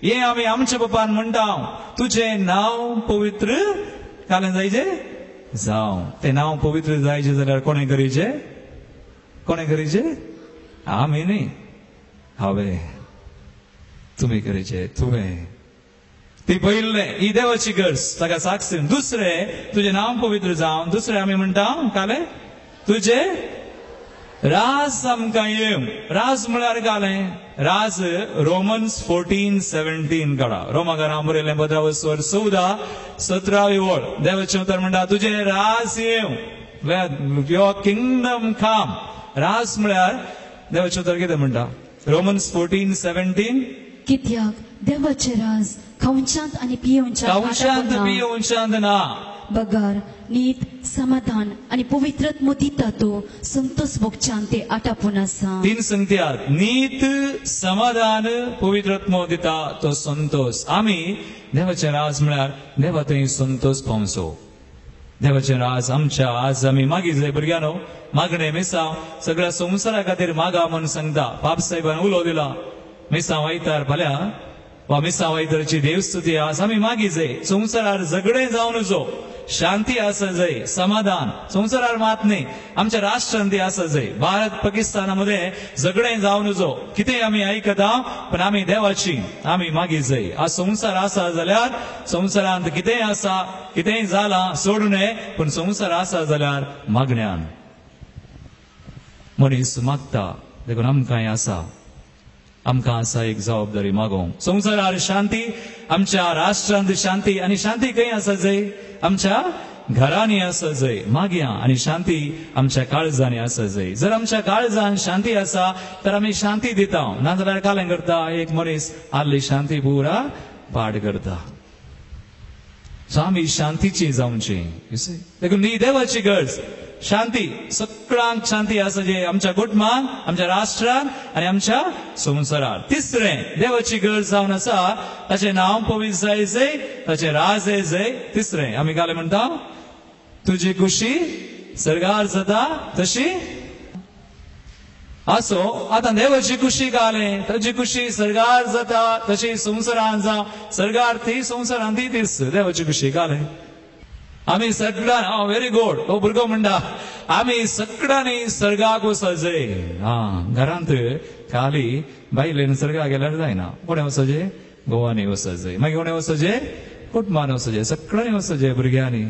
हे आमी आमच्या बापान म्हणटा तुजें नांव पवित्र घालें जायचें जावं तें नांव पवित्र जायचें जाल्यार कोणें करीचें आमी न्ही हांवें तुमी करीचें तुवें ती पयलें ही देवाची गरज ताका साक्ष दुसरें तुजें नांव पवित्र जावं दुसरें आमी म्हणटा कालें तुजें राज आमकां येवं राज म्हळ्यार घालें राज रोमन्स 14:17 काडा रोमाकारां बरयलें 15:14 वळ देवाचें उतर म्हणटा तुजें राज येवं युअर किंगडम कम राज म्हळ्यार देवाचें उतर कितें म्हणटा रोमन्स 14:17 कित्याक देवाचें राज खावच्यांत आनी पियोवच्यांत ना बगार नीत समाधान आनी पवित्रत्व दिता तो संतोष भोगच्यांत ते आटापून आसा 3 संगती नीत समाधान पवित्रत्व दिता तो संतोष आमी देवाचें राज म्हळ्यार देवा थंय संतोष पावचो देवाचें राज आमच्या आज आमी मागी जाय भुरग्यांनो मागणें मिसांव सगळ्या संवसारा खातीर मागा म्हूण सांगता बाब साहेबान उलो दिला मिसांव आयतार फाल्यां वा मिसांव आयतारची देवस्तुती आज आमी मागी जाय संवसारार झगडें जावन नजो शांती आसा जाय, समाधान संवसारार मात न्ही, आमच्या राष्ट्रांत ती आसा जाय. भारत पाकिस्तानामध्ये झगडे जावन नजो, कितें आमी आयकता, पण आमी देवाची आमी मागी जाय. आज संवसार आसा जाल्यार संवसारांत कितेंय आसा, कितेंय जाला सोडू नये, पण संवसार आसा जाल्यार मागण्यान मनीस मागता. देखून आमकांय आसा, आमकां आसा एक जबाबदारी मागोवंक. संवसारार शांती, आमच्या राष्ट्रांत शांती, आनी शांती खंय आसा जाय, आमच्या घरांनी आसा जाय. मागया आनी शांती आमच्या काळजांनी आसा जाय. जर आमच्या काळजान शांती आसा तर आमी शांती दिता, नाजाल्यार कालें करता एक मनीस आदली शांती पुरा पाड करता. सो आमी शांतीची जावची. देखून ही देवाची गरज. शांती, सगळ्यांक शांती आसा जे आमच्या कुटुंबांत, आमच्या राष्ट्रांत आनी आमच्या संवसारार. तिसरें देवाची गरज जावन आसा, ताचें नांव पवित्र जाय जाय, ताचें राज जाय. तिसरें आमी काले म्हणटा, तुजी खुशी सर्गार जाता तशी. असो आतां देवाची खुशी काले, ताची खुशी सर्गार जाता तशी संवसारांत जा. सर्गार ती, संवसारांत ती तीच देवाची खुशी काले. आमी सगळ्यां व्हेरी गुड, तो भुरगो म्हणटा आमी सगळ्यांनी सर्गाक वचूंक जाय. घरांत खाली बायलेन सर्गाक गेल्यार जायना. कोणें वचचें, गोवानी वचूंक जाय. मागीर कोणें वचचें, कुटुंबान वचचें, सगळ्यांनी वचचें भुरग्यांनी.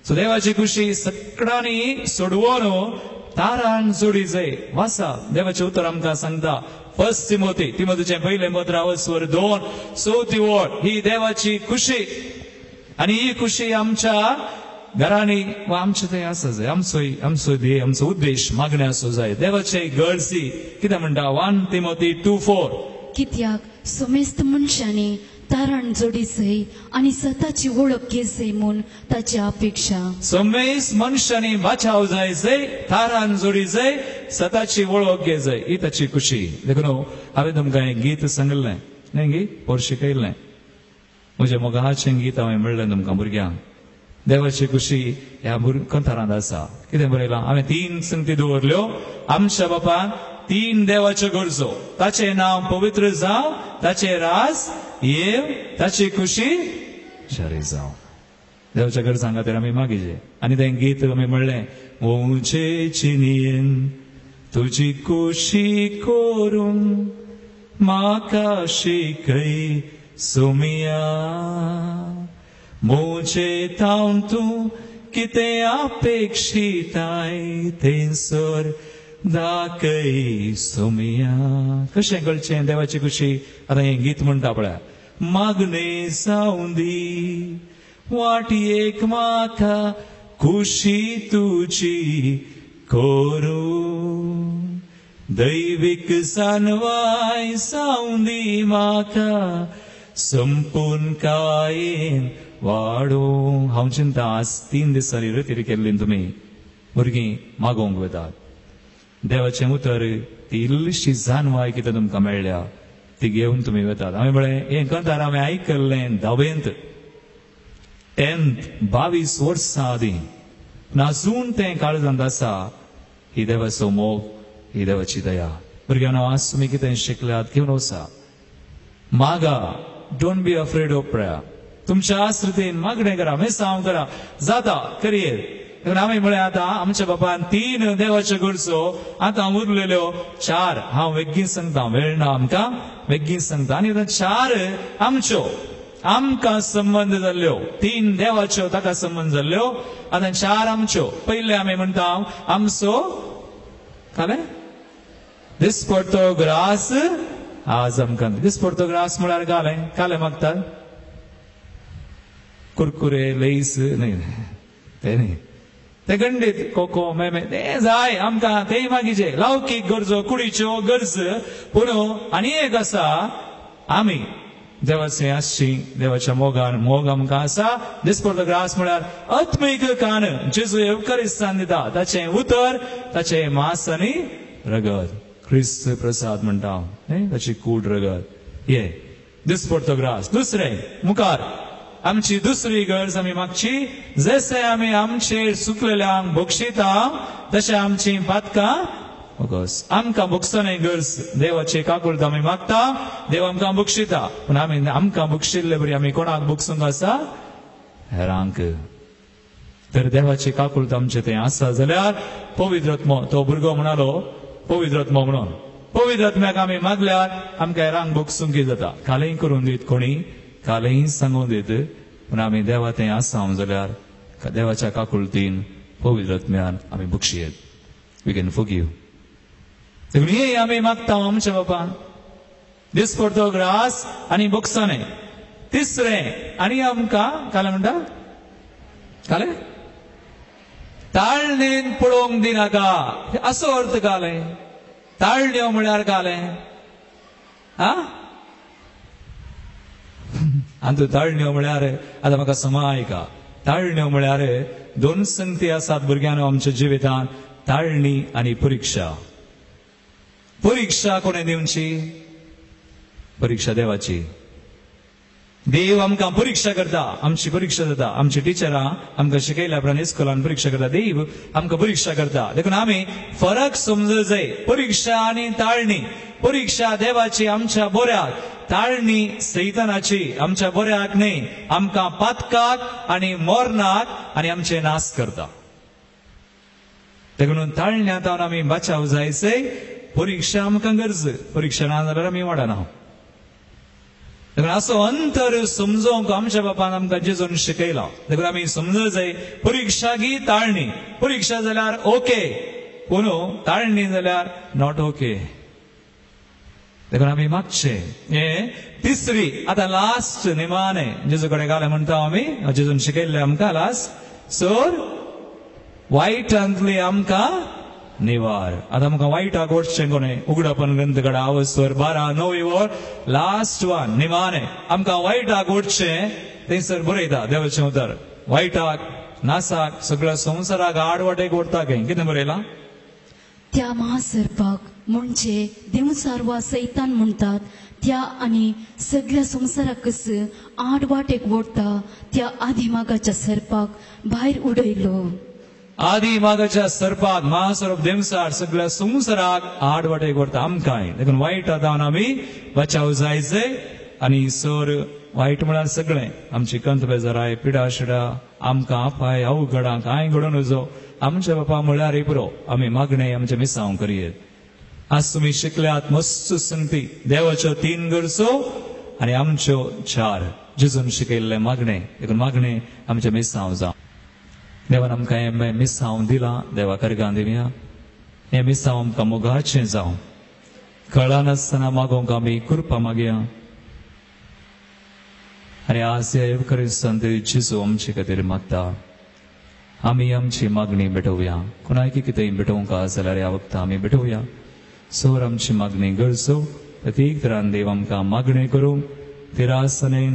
सो देवाची खुशी सगळ्यांनी सोडवून तारान जोडी जाय. वाचा देवाचें उतर आमकां सांगता, 1 तिमोथीचें 1:2-4 वड. ही देवाची खुशी, आनी ही खुशी आमच्या घरांनी वा आमचे थंय आसा जाय. आमचो ध्येय, आमचो उद्देश मागणे आसूं जाय. देवाचे गरजी कितें म्हणटा 1 तिमोथी 2:4. कित्याक समेस्त मनशांनी तारण जोडी जाय आनी स्वताची वळख घेवची म्हूण ताची अपेक्षा. समेस्त मनशांनी बाचाव जाय जाय, तारान जोडी जाय, स्वताची वळख घे जाय. ही ताची खुशी. देखून हांवें तुमकां एक गीत सांगलें न्ही, गीत पोरशे कयलें. म्हज्या मोगाचें गीत हांवें म्हणलें तुमकां भुरग्यांक. देवाची खुशी ह्या कंथारांत आसा. कितें बरयलां, हांवें 3 संगती दवरल्यो. आमच्या बापान 3 देवाच्यो गरजो, ताचें नांव पवित्र जावं, ताचें राज येव, ताची खुशी शारी जावं. देवाच्या गरजां खातीर आमी मागीचे. आनी तें गीत आमी म्हणलें, मोचे चिनयेन तुजी खुशी करूंक म्हाका शिकय सोमिया. मोचे थावन तूं कितें अपेक्षिताय थंयसर दाखय सोमिया. कशें कळचें देवाची खुशी. आतां हें गीत म्हणटा पळय, मागणे जावं दी वाटयेक म्हाका खुशी तुजी करूं. दैवीक जानवाय जावं दी म्हाका संपूर्ण कायेन वाडोवंक. हांव चिंता आज 3 दिसांनी रितीर केल्ली तुमी भुरगीं मागोवंक वतात. देवाचें उतर, ती इल्लीशी जानवाय कितें तुमकां मेळ्ळ्या ती घेवन तुमी वतात. हांवें म्हळें हें कंथार हांवें आयकल्लें 10वेंत 22 वर्सां आदीं. आजून तें काळजांत आसा. ही देवाचो मोग, ही देवाची दया. भुरग्यांनो, आज तुमी कितें शिकल्यात घेवन वचा. मागा, don't be afraid of prayer. तुमच्या आश्रितेन मागणें करा, मेसांव करा, जाता करियर. हांवें म्हळें आतां आमच्या बापान 3 देवाच्यो गरजो, आतां उरलेल्यो 4. हांव वेगीन सांगता, वेळ ना आमकां, वेगीन सांगता. आनी 4 आमच्यो, आमकां संबंद जाल्ल्यो. 3 देवाच्यो ताका संबंद जाल्ल्यो, आतां 4 आमच्यो. पयले आमी म्हणटा आमचो काले दिसपडटो ग्रास. आज आमकां दिसपडटो ग्रास म्हळ्यार काले मागतात. कुरकुरे, लेस न्ही, ते न्ही, ते गंडीत कोको मेमे ते जाय आमकां. तेय मागीचे लौकीक गरजो, कुडीच्यो गरज. पूण आनी एक आसा, आमी देवाचें आसची, देवाच्या मोगान मोग आमकां आसा. दिसपडटो ग्रास म्हळ्यार आत्मीक कान. जेजू एवकारिस्तान दिता, ताचें उतर, ताचें मांस आनी रगत. ख्रिस्त प्रसाद म्हणटा ताची कूड रगत. हे दिसपडटो ग्रास. दुसरें मुखार आमची दुसरी गरज आमी मागची, जशें आमी आमचेर सुकलेल्यांक बक्षिता तशें आमची पातकां मोगोस. आमकां बक्षांची गरज, देवाची काकूळट आमी मागता, देव आमकां बक्षिता. पूण आमी आमकां बक्षिल्ले बरी आमी कोणाक बक्षूंक आसा? हेरांक. तर देवाची काकुळत आमचे ते आसा जाल्यार पवित्र आत्मो तो भुरगो म्हणालो पवित्र आत्मो म्हणून पवित्र आत्म्याक आमी मागल्यार आमकां रांग बोगसूंक जाता कालय करून दीत कोणी कालय सांगून दीत पूण आमी देवा ते आसा जाल्यार देवाच्या काकुळतीन पवित्र आत्म्यान आमी बक्षयेत वी कॅन फॉरगिव देखून हे आमी मागता आमच्या बापान दिसपडतो ग्रास आनी बोगसाने तिसरें आनी आमकां काले म्हणटा काले ताळणेन पळोवंक दिनाका असो अर्थ काले ताळण्यो म्हळ्यार काले आनी ताळण्यो म्हळ्यार आतां म्हाका समायका ताळण्यो म्हळ्यार दोन संगती आसात भुरग्यांनो आमच्या जिवितांत ताळणी आनी परीक्षा परीक्षा कोणे दिवची परीक्षा देवाची देव आमकां परीक्षा करता आमची परीक्षा जाता आमची टिचरां आमकां शिकयल्या प्रमाणे इस्कॉलान परीक्षा करता देव आमकां परीक्षा करता देखून आमी फरक समजूंक जाय परीक्षा आनी ताळणी परीक्षा देवाची आमच्या बऱ्याक ताळणी सैतानाची आमच्या बऱ्याक न्ही आमकां पातकाक आनी मरणाक आनी आमचे नाश करता देखून ताळण्यांत आमी बचाव जायचे परीक्षा आमकां गरज परीक्षा ना जाल्यार आमी वाडना देखून असो अंतर समजोवंक आमच्या बापान आमकां जेजून शिकयला देखून आमी समजूंक जाय परीक्षा गी ताळणी परीक्षा जाल्यार ओके पूण ताळणी जाल्यार नॉट ओके देखून आमी मागचे हे तिसरी आतां लास्ट निमाणे जेजू कडेन घाले म्हणटा आमी जेजून शिकयल्ले आमकां लास्ट सोर वायटांतली आमकां निवार आता आमकां वायटाक वचचें कोणे उगडापण ग्रंथकडे आवसवर 12:9 लास्ट वन निमाणे आमकां वायटाक वचचें थंयसर बरयता देवाचें उतर वायटाक नासाक सगळ्या संवसाराक आडवाटेक व्हरता कितें बरयलां त्या महासर्पाक म्हणजे देवचार वा सैतान म्हणटात त्या आनी सगळ्या संवसाराक कस आडवाटेक व्हरता त्या आदिमागाच्या सर्पाक भायर उडयलो आदी मागाच्या सर्पाक महासर्प देवसार सगळ्या संवसाराक आडवाटेक व्हरता आमकांय देखून वायटा जावन आमी बचाव जायचे आनी सर वायट म्हळ्यार सगळें आमची कंत बेजाराय पिडा शिडा आमकां आपाय अवघडां कांय घडोवन वचो आमच्या बापा म्हळ्यार पुरो आमी मागणें आमचे मिसांव करियेत आज तुमी शिकल्यात मस्त संगती देवाच्यो 3 गरजो आनी आमच्यो 4 जेजून शिकयल्ले मागणें देखून मागणें आमचे मिसांव जावं देवान आमकां हें मिसांव दिलां देवा करगां दिवया हें मिसांव आमकां मोगाचें जावं कळनासतना मागोवंक आमी कृपा मागया आनी आज ह्या क्रिस्तांत जेजू आमचे खातीर मागता आमी आमची मागणी भेटोवया कोणाक कितेंय भेटोवंक आसा जाल्यार ह्या वखदां आमी भेटोवया सोर आमची मागणी गरजो प्रत्येक तरान देव आमकां मागणें करूंक तिरासनेन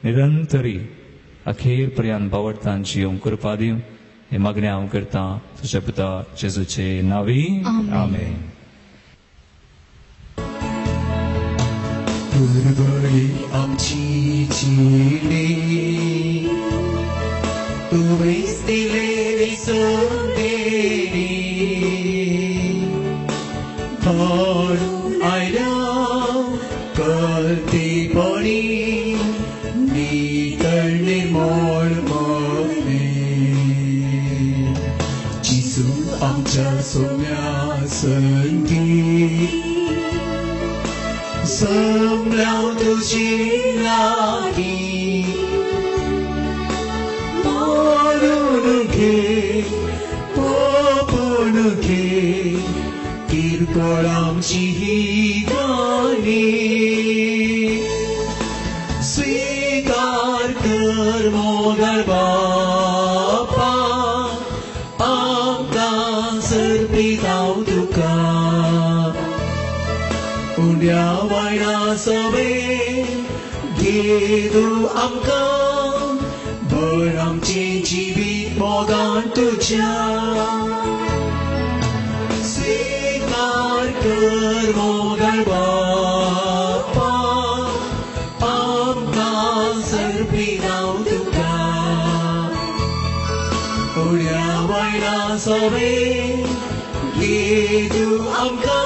निरंतरी अखेर पर्यंत बावडतान जियोंक कृपा दिवं हे मागणें हांव करतां तुज्या पुता जेजूचे नांवी आमेन परबळी आमची जिणे तुवेंच दिलेली संदेणी हाडून आयल्या करतेपणी नितळणे मोड मोडणे जिजू आमच्या सोम्या संगी समलाव तुझी लागी मारून घे ओपून घे किरकोळ आमची ही गाणी स्वीकार कर मोगल बापा आमकां सर्पिताव तुका उड्या वायडा सवे घे तूं आमकां भर आमचें जिवीत मोगान तुज्या स्वीकार कर मोगल बापा आमकां सर्पिताव तुका उड्या वायडा सवे घे तूं आमकां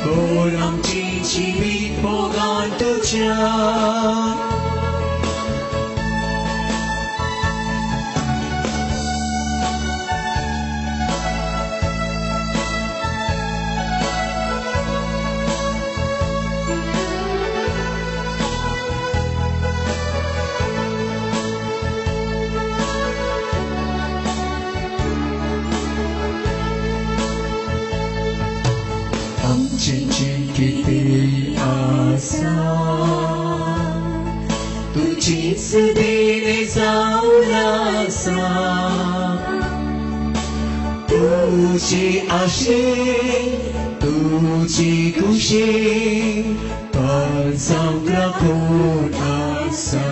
भर आमचें जिवीत मोगान तुज्या आमची किती आसा तुझीच देणे जाऊन आसा तुझी आशे तुझी खुशी पण सांगला कोण आसा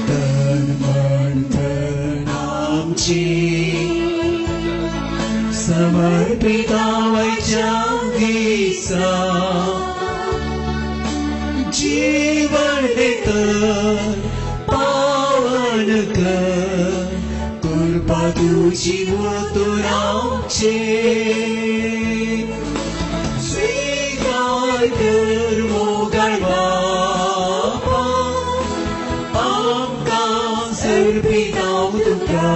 तन मन धन आमची समर्पिता वैच्या दिसा जीवन देतर पावन कर कृपा तुझी वतून आमचे स्वीकार कर मोगाळ बापा आमकां सर्पितांव तुका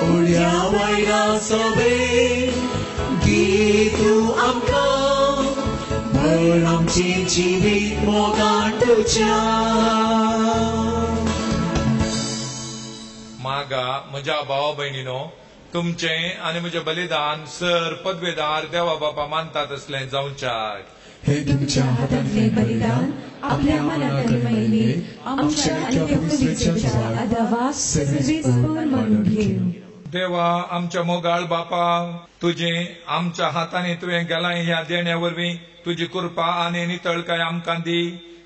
ओळ्या वयला सभे गी तूं आमकां भर आमची जिवीत मोगान तुज्या मागा म्हज्या भावा भयणीनो तुमचे आनी म्हजे बलिदान सर पदवेदार देवा बापा मानतात असलें जावच्याय हे तुमच्या हातांतले बलिदान आपल्या मनांतले मैले आमच्या पवित्रतेच्या आदावास सर्वेस्पर मानून घेऊ देवा आमच्या मोगाळ बापा तुझे आमच्या हातांनी तुवें गेलाय ह्या देण्या वरवीं तुजी कृपा आनी नितळकाय आमकां दी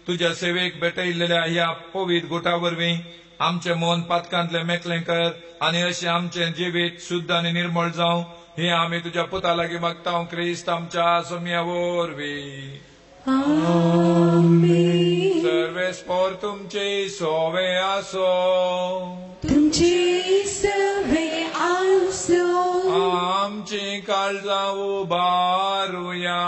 तुज्या सेवेक भेटयल्लेल्या ह्या पवित्र गुटा वरवीं आमचे मन पातकांतले मेकलें कर आनी अशें आमचें जिवीत शुद्ध आनी निर्मळ जावं हे आमी तुज्या पुता लागीं मागता क्रिस्त आमच्या सम्या वरवीं सर्वेस्पर तुमचे सोवे आसो तुमची सवे आसो आमची काळजां उबारुया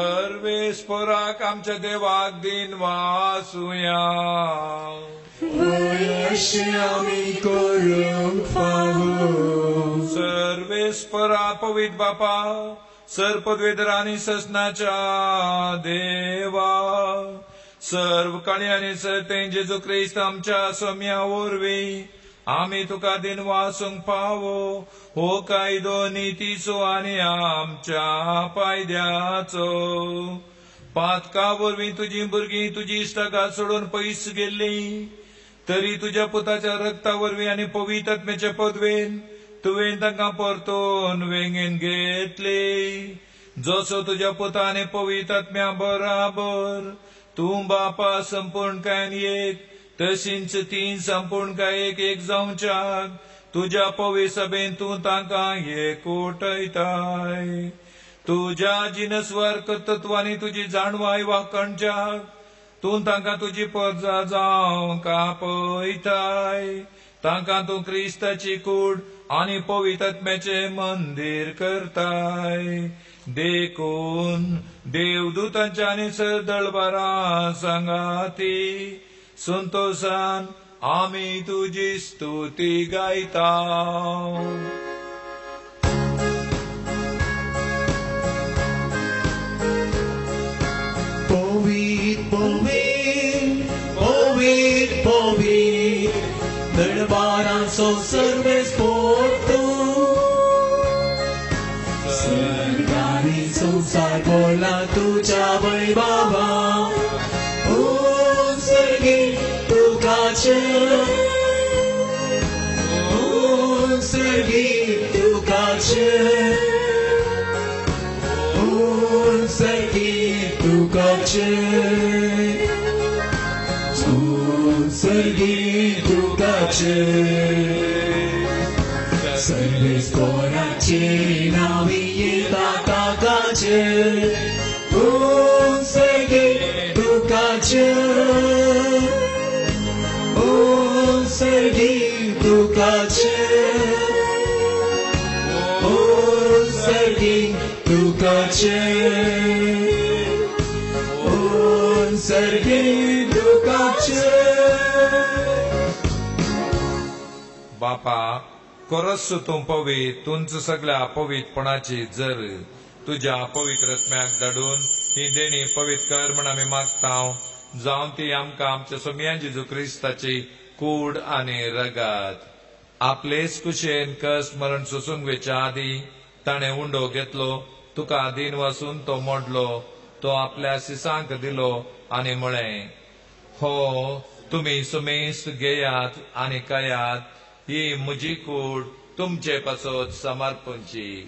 सर्वेस्पराक आमच्या देवाक दिन वासुया आमी करूंक फावो सर्वेस्परा पवित्र बापा सर पदवेदर आनी ससनाच्या देवा सर्व काळी आनी सर्तें जेजू क्रिस्त आमच्या सम्या वरवीं आमी तुका दिन वासूंक फावो हो कायदो नितीचो आनी आमच्या फायद्याचो पातका वरवीं तुजी भुरगीं तुजी इश्टागात सोडून पयस गेल्लीं तरी तुज्या पुताच्या रक्ता वरवीं आनी पवित्र आत्म्याचे पदवेन तुवें तांकां परतून वेंगेन घेतली जसो तुज्या पुताने पवित्र आत्म्या बराबर तूं बापा संपूर्णकायेन एक तशींच तीन संपूर्णकाय एक जावच्याक तुज्या पवित्र सभेन तूं तांकां एकवटयताय तुज्या जिनस्वर कर्तृत्वानी तुजी जाणवाय वाकणच्याक तूं तांकां तुजी परजा जावं कापयताय तांकां तूं क्रिस्ताची कूड आनी पवित्र आत्म्याचे मंदिर करताय देखून देवदूतांच्या आनी सरदळबारां सांगाती संतोषान आमी तुजी स्तुती गायता पवित्र पवित्र पवित्र पवित्र दरबाराचो सर्वेस्पर तूं स्वर्गानी संसार भरला तुज्या वैभवान सर्गी तुकाचे सर्वेस्पराचे नावी येता ताकाचे सर्गी तुकाचे सर्गी तुकाचे सर्गी तुकाचे सर्गी तुकाचे बापा कोरस तूं पवित्र तुंच सगळ्या पवित्रपणाची जर तुज्या पवित्र आत्म्याक धाडून ही देणी पवित्र कर म्हण आमी मागतां जावं ती आमकां आमच्या सोम्या जेजू क्रिस्ताची कूड आनी रगत. आपलेच कुशेन कस मरण सोसूंक वेच्या आदी ताणें उंडो घेतलो, तुका दिन वसून तो मोडलो, तो आपल्या सिसांक दिलो आनी म्हळें, हो तुमी सुमेस्त घेयात आनी कयात, ही म्हजी कूड तुमचे पासत समर्पणची.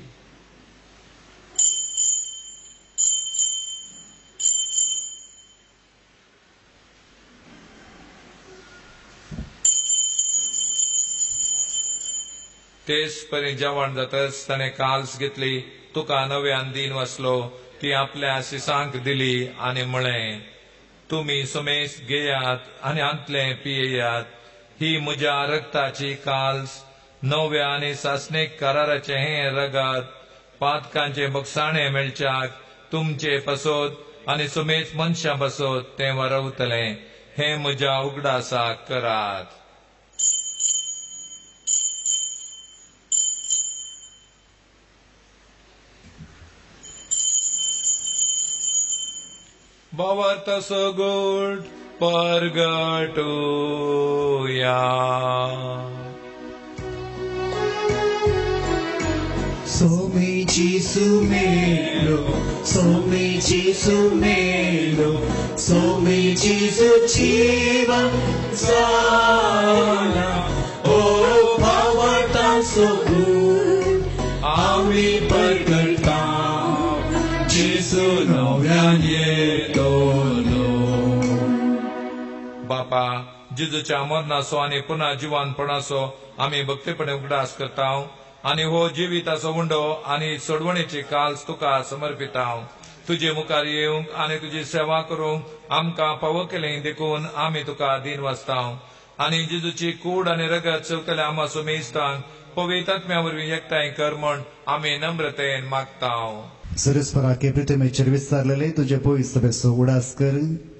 तेच परी जेवण जातच ताणें काल्स घेतली, तुका नव्यान दिन वसलो, ती आपल्या सिसांक दिली आनी म्हळें, तुमी सुमेस घेयात आनी अंतले पियेयात, ही म्हज्या रक्ताची काल्स, नव्या आनी सासणीक कराराचे हें रगत, पातकांचे बगसाणे मेळच्याक तुमचे पसोत आनी सुमेस मनशां बसोत तें वरवतलें. हें म्हज्या उगडासाक करात. Bavarta so good pargatuya. Somici sumelo, somici sumelo, somici suciva sana. Oh, Bavarta so good, ami pargata. Jesu नव्यान येतलो. बापा जेजूच्या मरणाचो आनी पुन्हा जिवानपणाचो आमी भक्तीपणे उगडास करता आनी हो जिविताचो उंडो आनी सोडवणेची काल्स तुका समर्पिता. तुजे मुखार येवंक आनी तुजी सेवा करूंक आमकां फावो केलें देखून आमी तुका दिन वाचता आनी जेजूची कूड आनी रगत चवतले आमा सुमेस्तांक पवित्र आत्म्या वरवीं एकठांय कर म्हण आमी नम्रतेन मागता. सरस्परा के पृथ्वीचेर विस्तारलेले तुझे पवित्र सभेचो उडास कर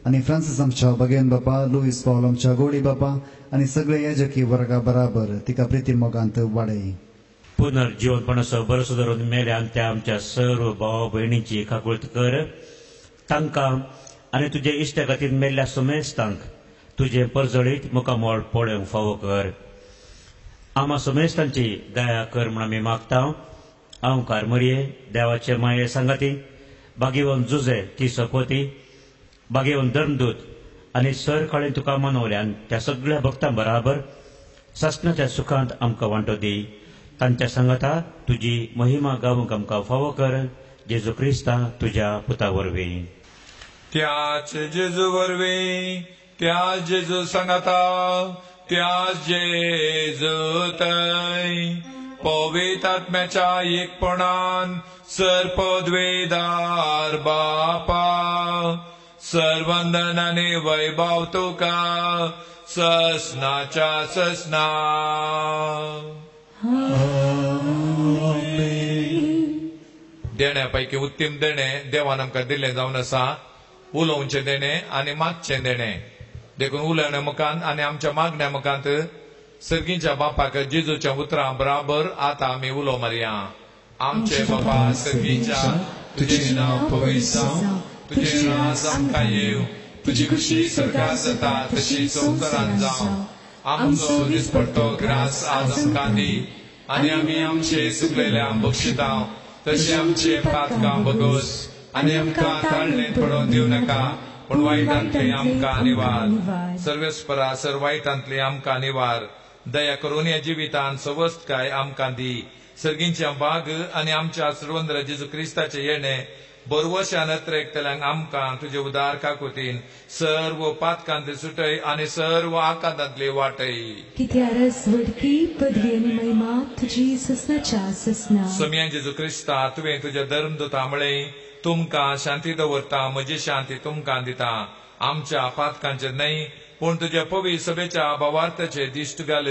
आनी फ्रांसीस आमच्या बगेन बापा, लुईस पॉल आमच्या गोडी बापा आनी सगळे याजकी वर्गा बराबर तिका प्रिती मोगांत वाडय. पुनर्जीवनपणाचो बरसो धरून मेल्या त्या आमच्या सर्व भाव भयणींची काकुळट कर. तांकां आनी तुजे इश्ट खातीर मेल्ल्या सुमेस्तांक तुजे परजळीत मुखामोळ पळोवंक फावो कर. आमा सुमेस्तांची दया कर म्हण आमी मागता. अवकार मरिये देवाचे माये सांगाती, भाग्यवन जुजे ती सपोती, भाग्यवन धर्मदूत आनी सर काळें तुका मनवल्यान त्या सगळ्या भक्तां बराबर ससनाच्या सुखांत आमकां वांटो दी. तांच्या सांगाता तुजी महिमा गावूंक आमकां फावो कर. जेजू क्रिस्ता तुज्या पुता वरवीं. त्याच जेजू वरवीं, त्याच जेजू सांगाता, त्याच जेजू थंय पवित्र आत्म्याच्या एकपणान सरपदवेदार बापा, सर्वंदन आनी वैभव तुका ससनाच्या ससना. देण्यापैकी उत्तम देणे देवान आमकां दिल्लें जावन आसा. उलोवचें देणे आनी मागचें देणे देखून उलोवण्या मुखांत आनी आमच्या मागण्या मुखांत सर्गीच्या बापाक जेजूच्या उतरां बराबर आतां आमी उलो मारया. आमचे बापा सर्गीच्या, तुजें नांव पवित्र जावं, तुजें राज आमकां येवं, तुजी खुशी स्वर्गांत जाता तशी संवसारांत जावं. आमचो दिसपट्टो ग्रास आज आमकां दी आनी आमी आमचे चुकलेल्यांक बक्षिता तशें आमचे पातकां बगोस आनी आमकां ताळणेंत पडोवन दिवं नाका, पूण वायटांतली आमकां निवार. सर्वेस्परा सर वायटांतली आमकां निवार. दया करून ह्या जिवितांत सवस्तकाय आमकां दी. सर्गींच्या बाग आनी आमच्या सर्वंद्र जेजू क्रिस्ताचे येणे बरवश्या नत्रेकतल्यांक आमकां तुजे उदार काकुतीन सर्व पातकांतली सुटय आनी सर्व आकांतांतली वाटय. कित्यारस वडकी पदवी आनी महिमा तुजी ससनाच्या ससना. सोम्या जेजू क्रिस्ता तुवें तुज्या धर्मदुता म्हळें, तुमकां शांती दवरता, म्हजी शांती तुमकां दिता. आमच्या पातकांचेर न्हय पूण तुज्या पवित्र सभेच्या भावार्थाचे दिश्ट घाल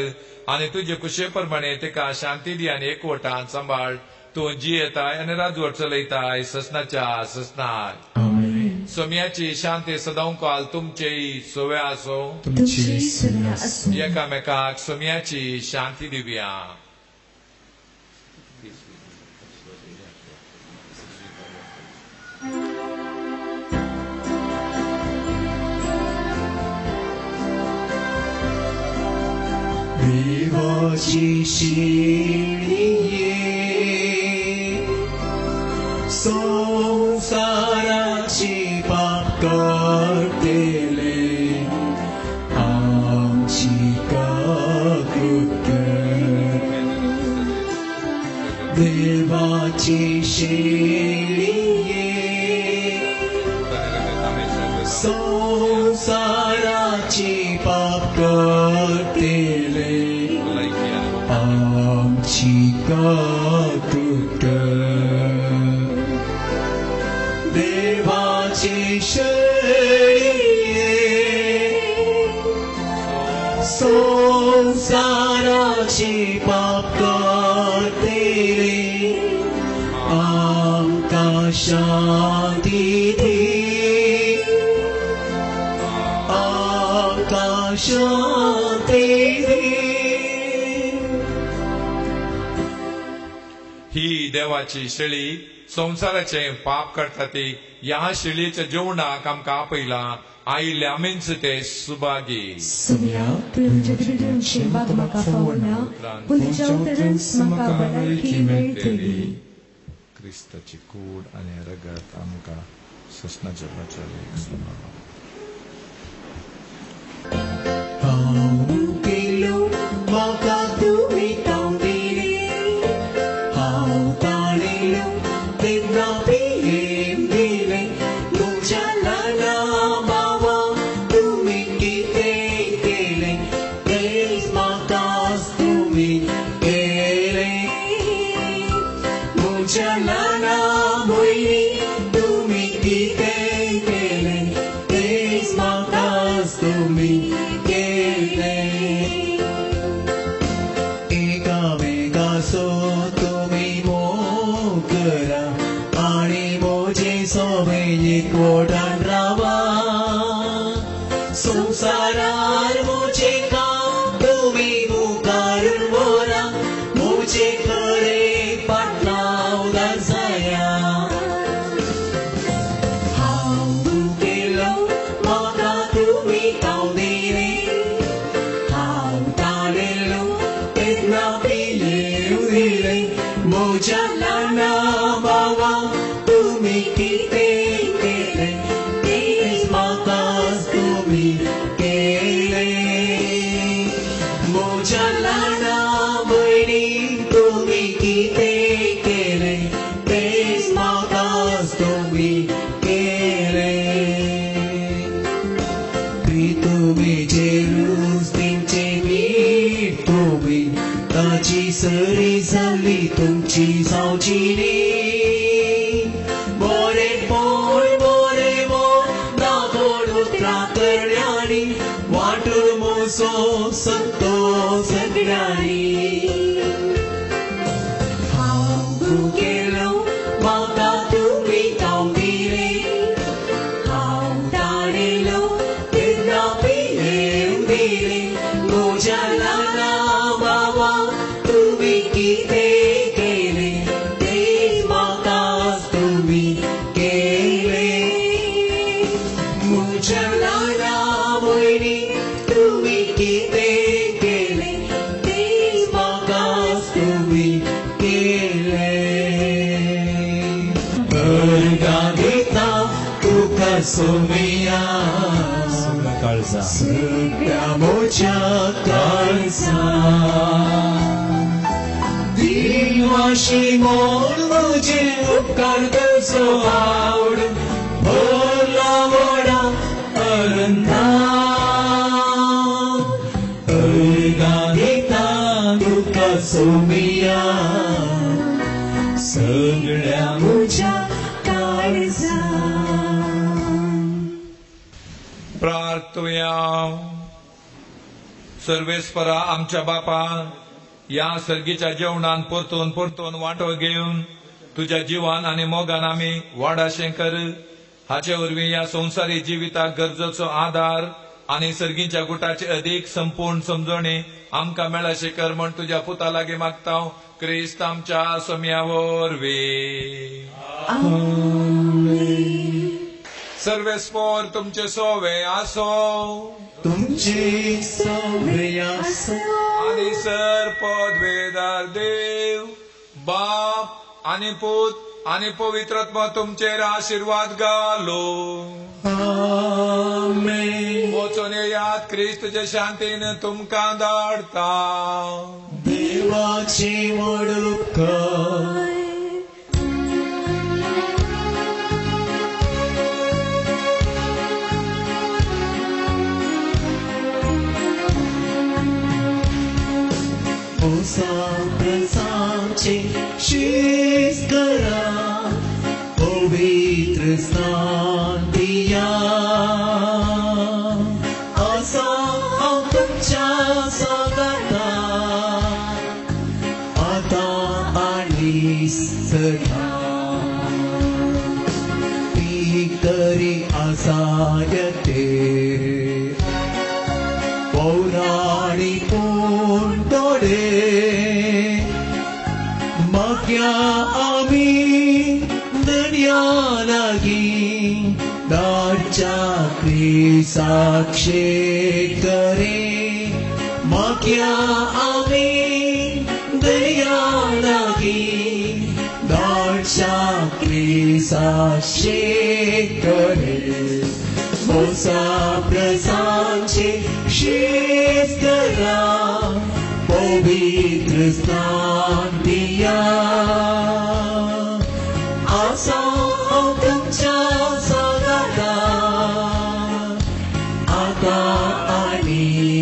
आनी तुजे कुशे प्रमाणे तिका शांती दी आनी एकवटान सांबाळ. तूं जियेताय आनी राजवट चलयताय ससनाच्या ससनाय. सोम्याची शांती सदांकाल तुमचेय सोव्या आसो. एकामेकाक सोम्याची शांती दिवया. देवाची शिळिये संसाराची पाप करतेले आमची कृत्य देवाची शिळिये संसाराची पाप करतेले आमची कृत्य देवाची शिळिये संसाराची पाप करतेले आमका शांती दी आमका शांती दी ही देवाची शेळी संसाराचे पाप करता ती ह्या शेळीच्या जेवणाक आमकां आपयला आयिल्ले आमीच ते सुभागी Sumia, तुझ्या दिवसांची बाग म्हाका फावना, पूण तुज्या उतरांस म्हाका भलायकी मेळटली. क्रिस्ताची कूड आनी रगत आमकां ससनाच्या बचावेक हांव केलो म्हाका तुमी तांदिले हांव ताणिलो तेन्ना प्रेम दिले तुमच्या ल्हाना बाबा तुमी कितें केलें तेच म्हाकाच तुमी केलें म्हज्या ल्हाना भयणी तुमी कितें केलें तेच म्हाकाच तुमी एकामेकाचो तुमी मोग करा आनी मोजे सोबेन एकवटान रावा संवसारार मोजे काम तुमी मुखारून व्हरा मोजे खरे पाटलावदार जाया हांव केलो म्हाका तुमी तांदिले हांव ताणिलो तेन्ना प्रेम दिले म्हज्या ल्हाना बाबा तुमी कितें केलें तेच म्हाकाच तुमी केलें म्हज्या ल्हाना भयणी तुमी कितें केलें तेच म्हाकाच तुमी केलें तुमी जेरूस तेंचे मीठ तुमी ताची सरी जाली तुमची जावची न्ही बरेपण दाखोवन उतरां करण्यांनी वांटून म्हजो संतोश सगळ्यांनी हांव केलो म्हाका तुमी तांदिले हांव ताणिलो तेन्ना प्रेम दिले म्हज्या ल्हाना बाबा तुमी कितें केलें तेच म्हाकाच तुमी केलें म्हज्या ल्हाना भयणी तुमी कितें केलें तेच म्हाकाच तुमी केलें अर्गां दिता तुका सोमिया काळजा सगळ्या मोच्या काळजा दिवाशी मोड म्हजे उपकार करचो आवड भरला व्हडा अरंदा अर्गां दिता तुका सोमिया सगळ्या म्हज्या काळजा प्रार्थुया सर्वेस्परा आमच्या बापा या सर्गीच्या जेवणान परतून परतून वांटो घेवन तुझ्या जिवान आनी मोगान आमी वाडाशें कर हाचे वरवीं या संवसारी जिविताक गरजेचो आधार आनी सर्गीच्या गुटाची अदीक संपूर्ण समजणी आमकां मेळाशें कर म्हण तुज्या पुता लागीं मागता क्रिस्त आमच्या सोम्या वरवीं सर्वेस्पोर तुमचे सोवे आसो तुमची सवय आसो आणि सर पदवेदार देव बाप आणि पूत आणि पवित्रात्मा तुमचेर आशीर्वाद घालो आमेन वचून येयात क्रिस्तच्या शांतीन तुमकां धाडता देवाची मोडणूक कर सांचे शीस करा पवित्र स्थान दिया असा हांव तुमच्या सांगाता आता आनी सदा ती तरी आसा येते पौराणी पूर्ण तोडे माग्या आमी दर्या लागी दाच्या साक्षे करे माग्या आमी दर्या लागी दाच्या साक्षे करे मोसा प्रसांचे शीस करा पवित्र स्थान दिया आसा तुमच्या सांगाता आता आणि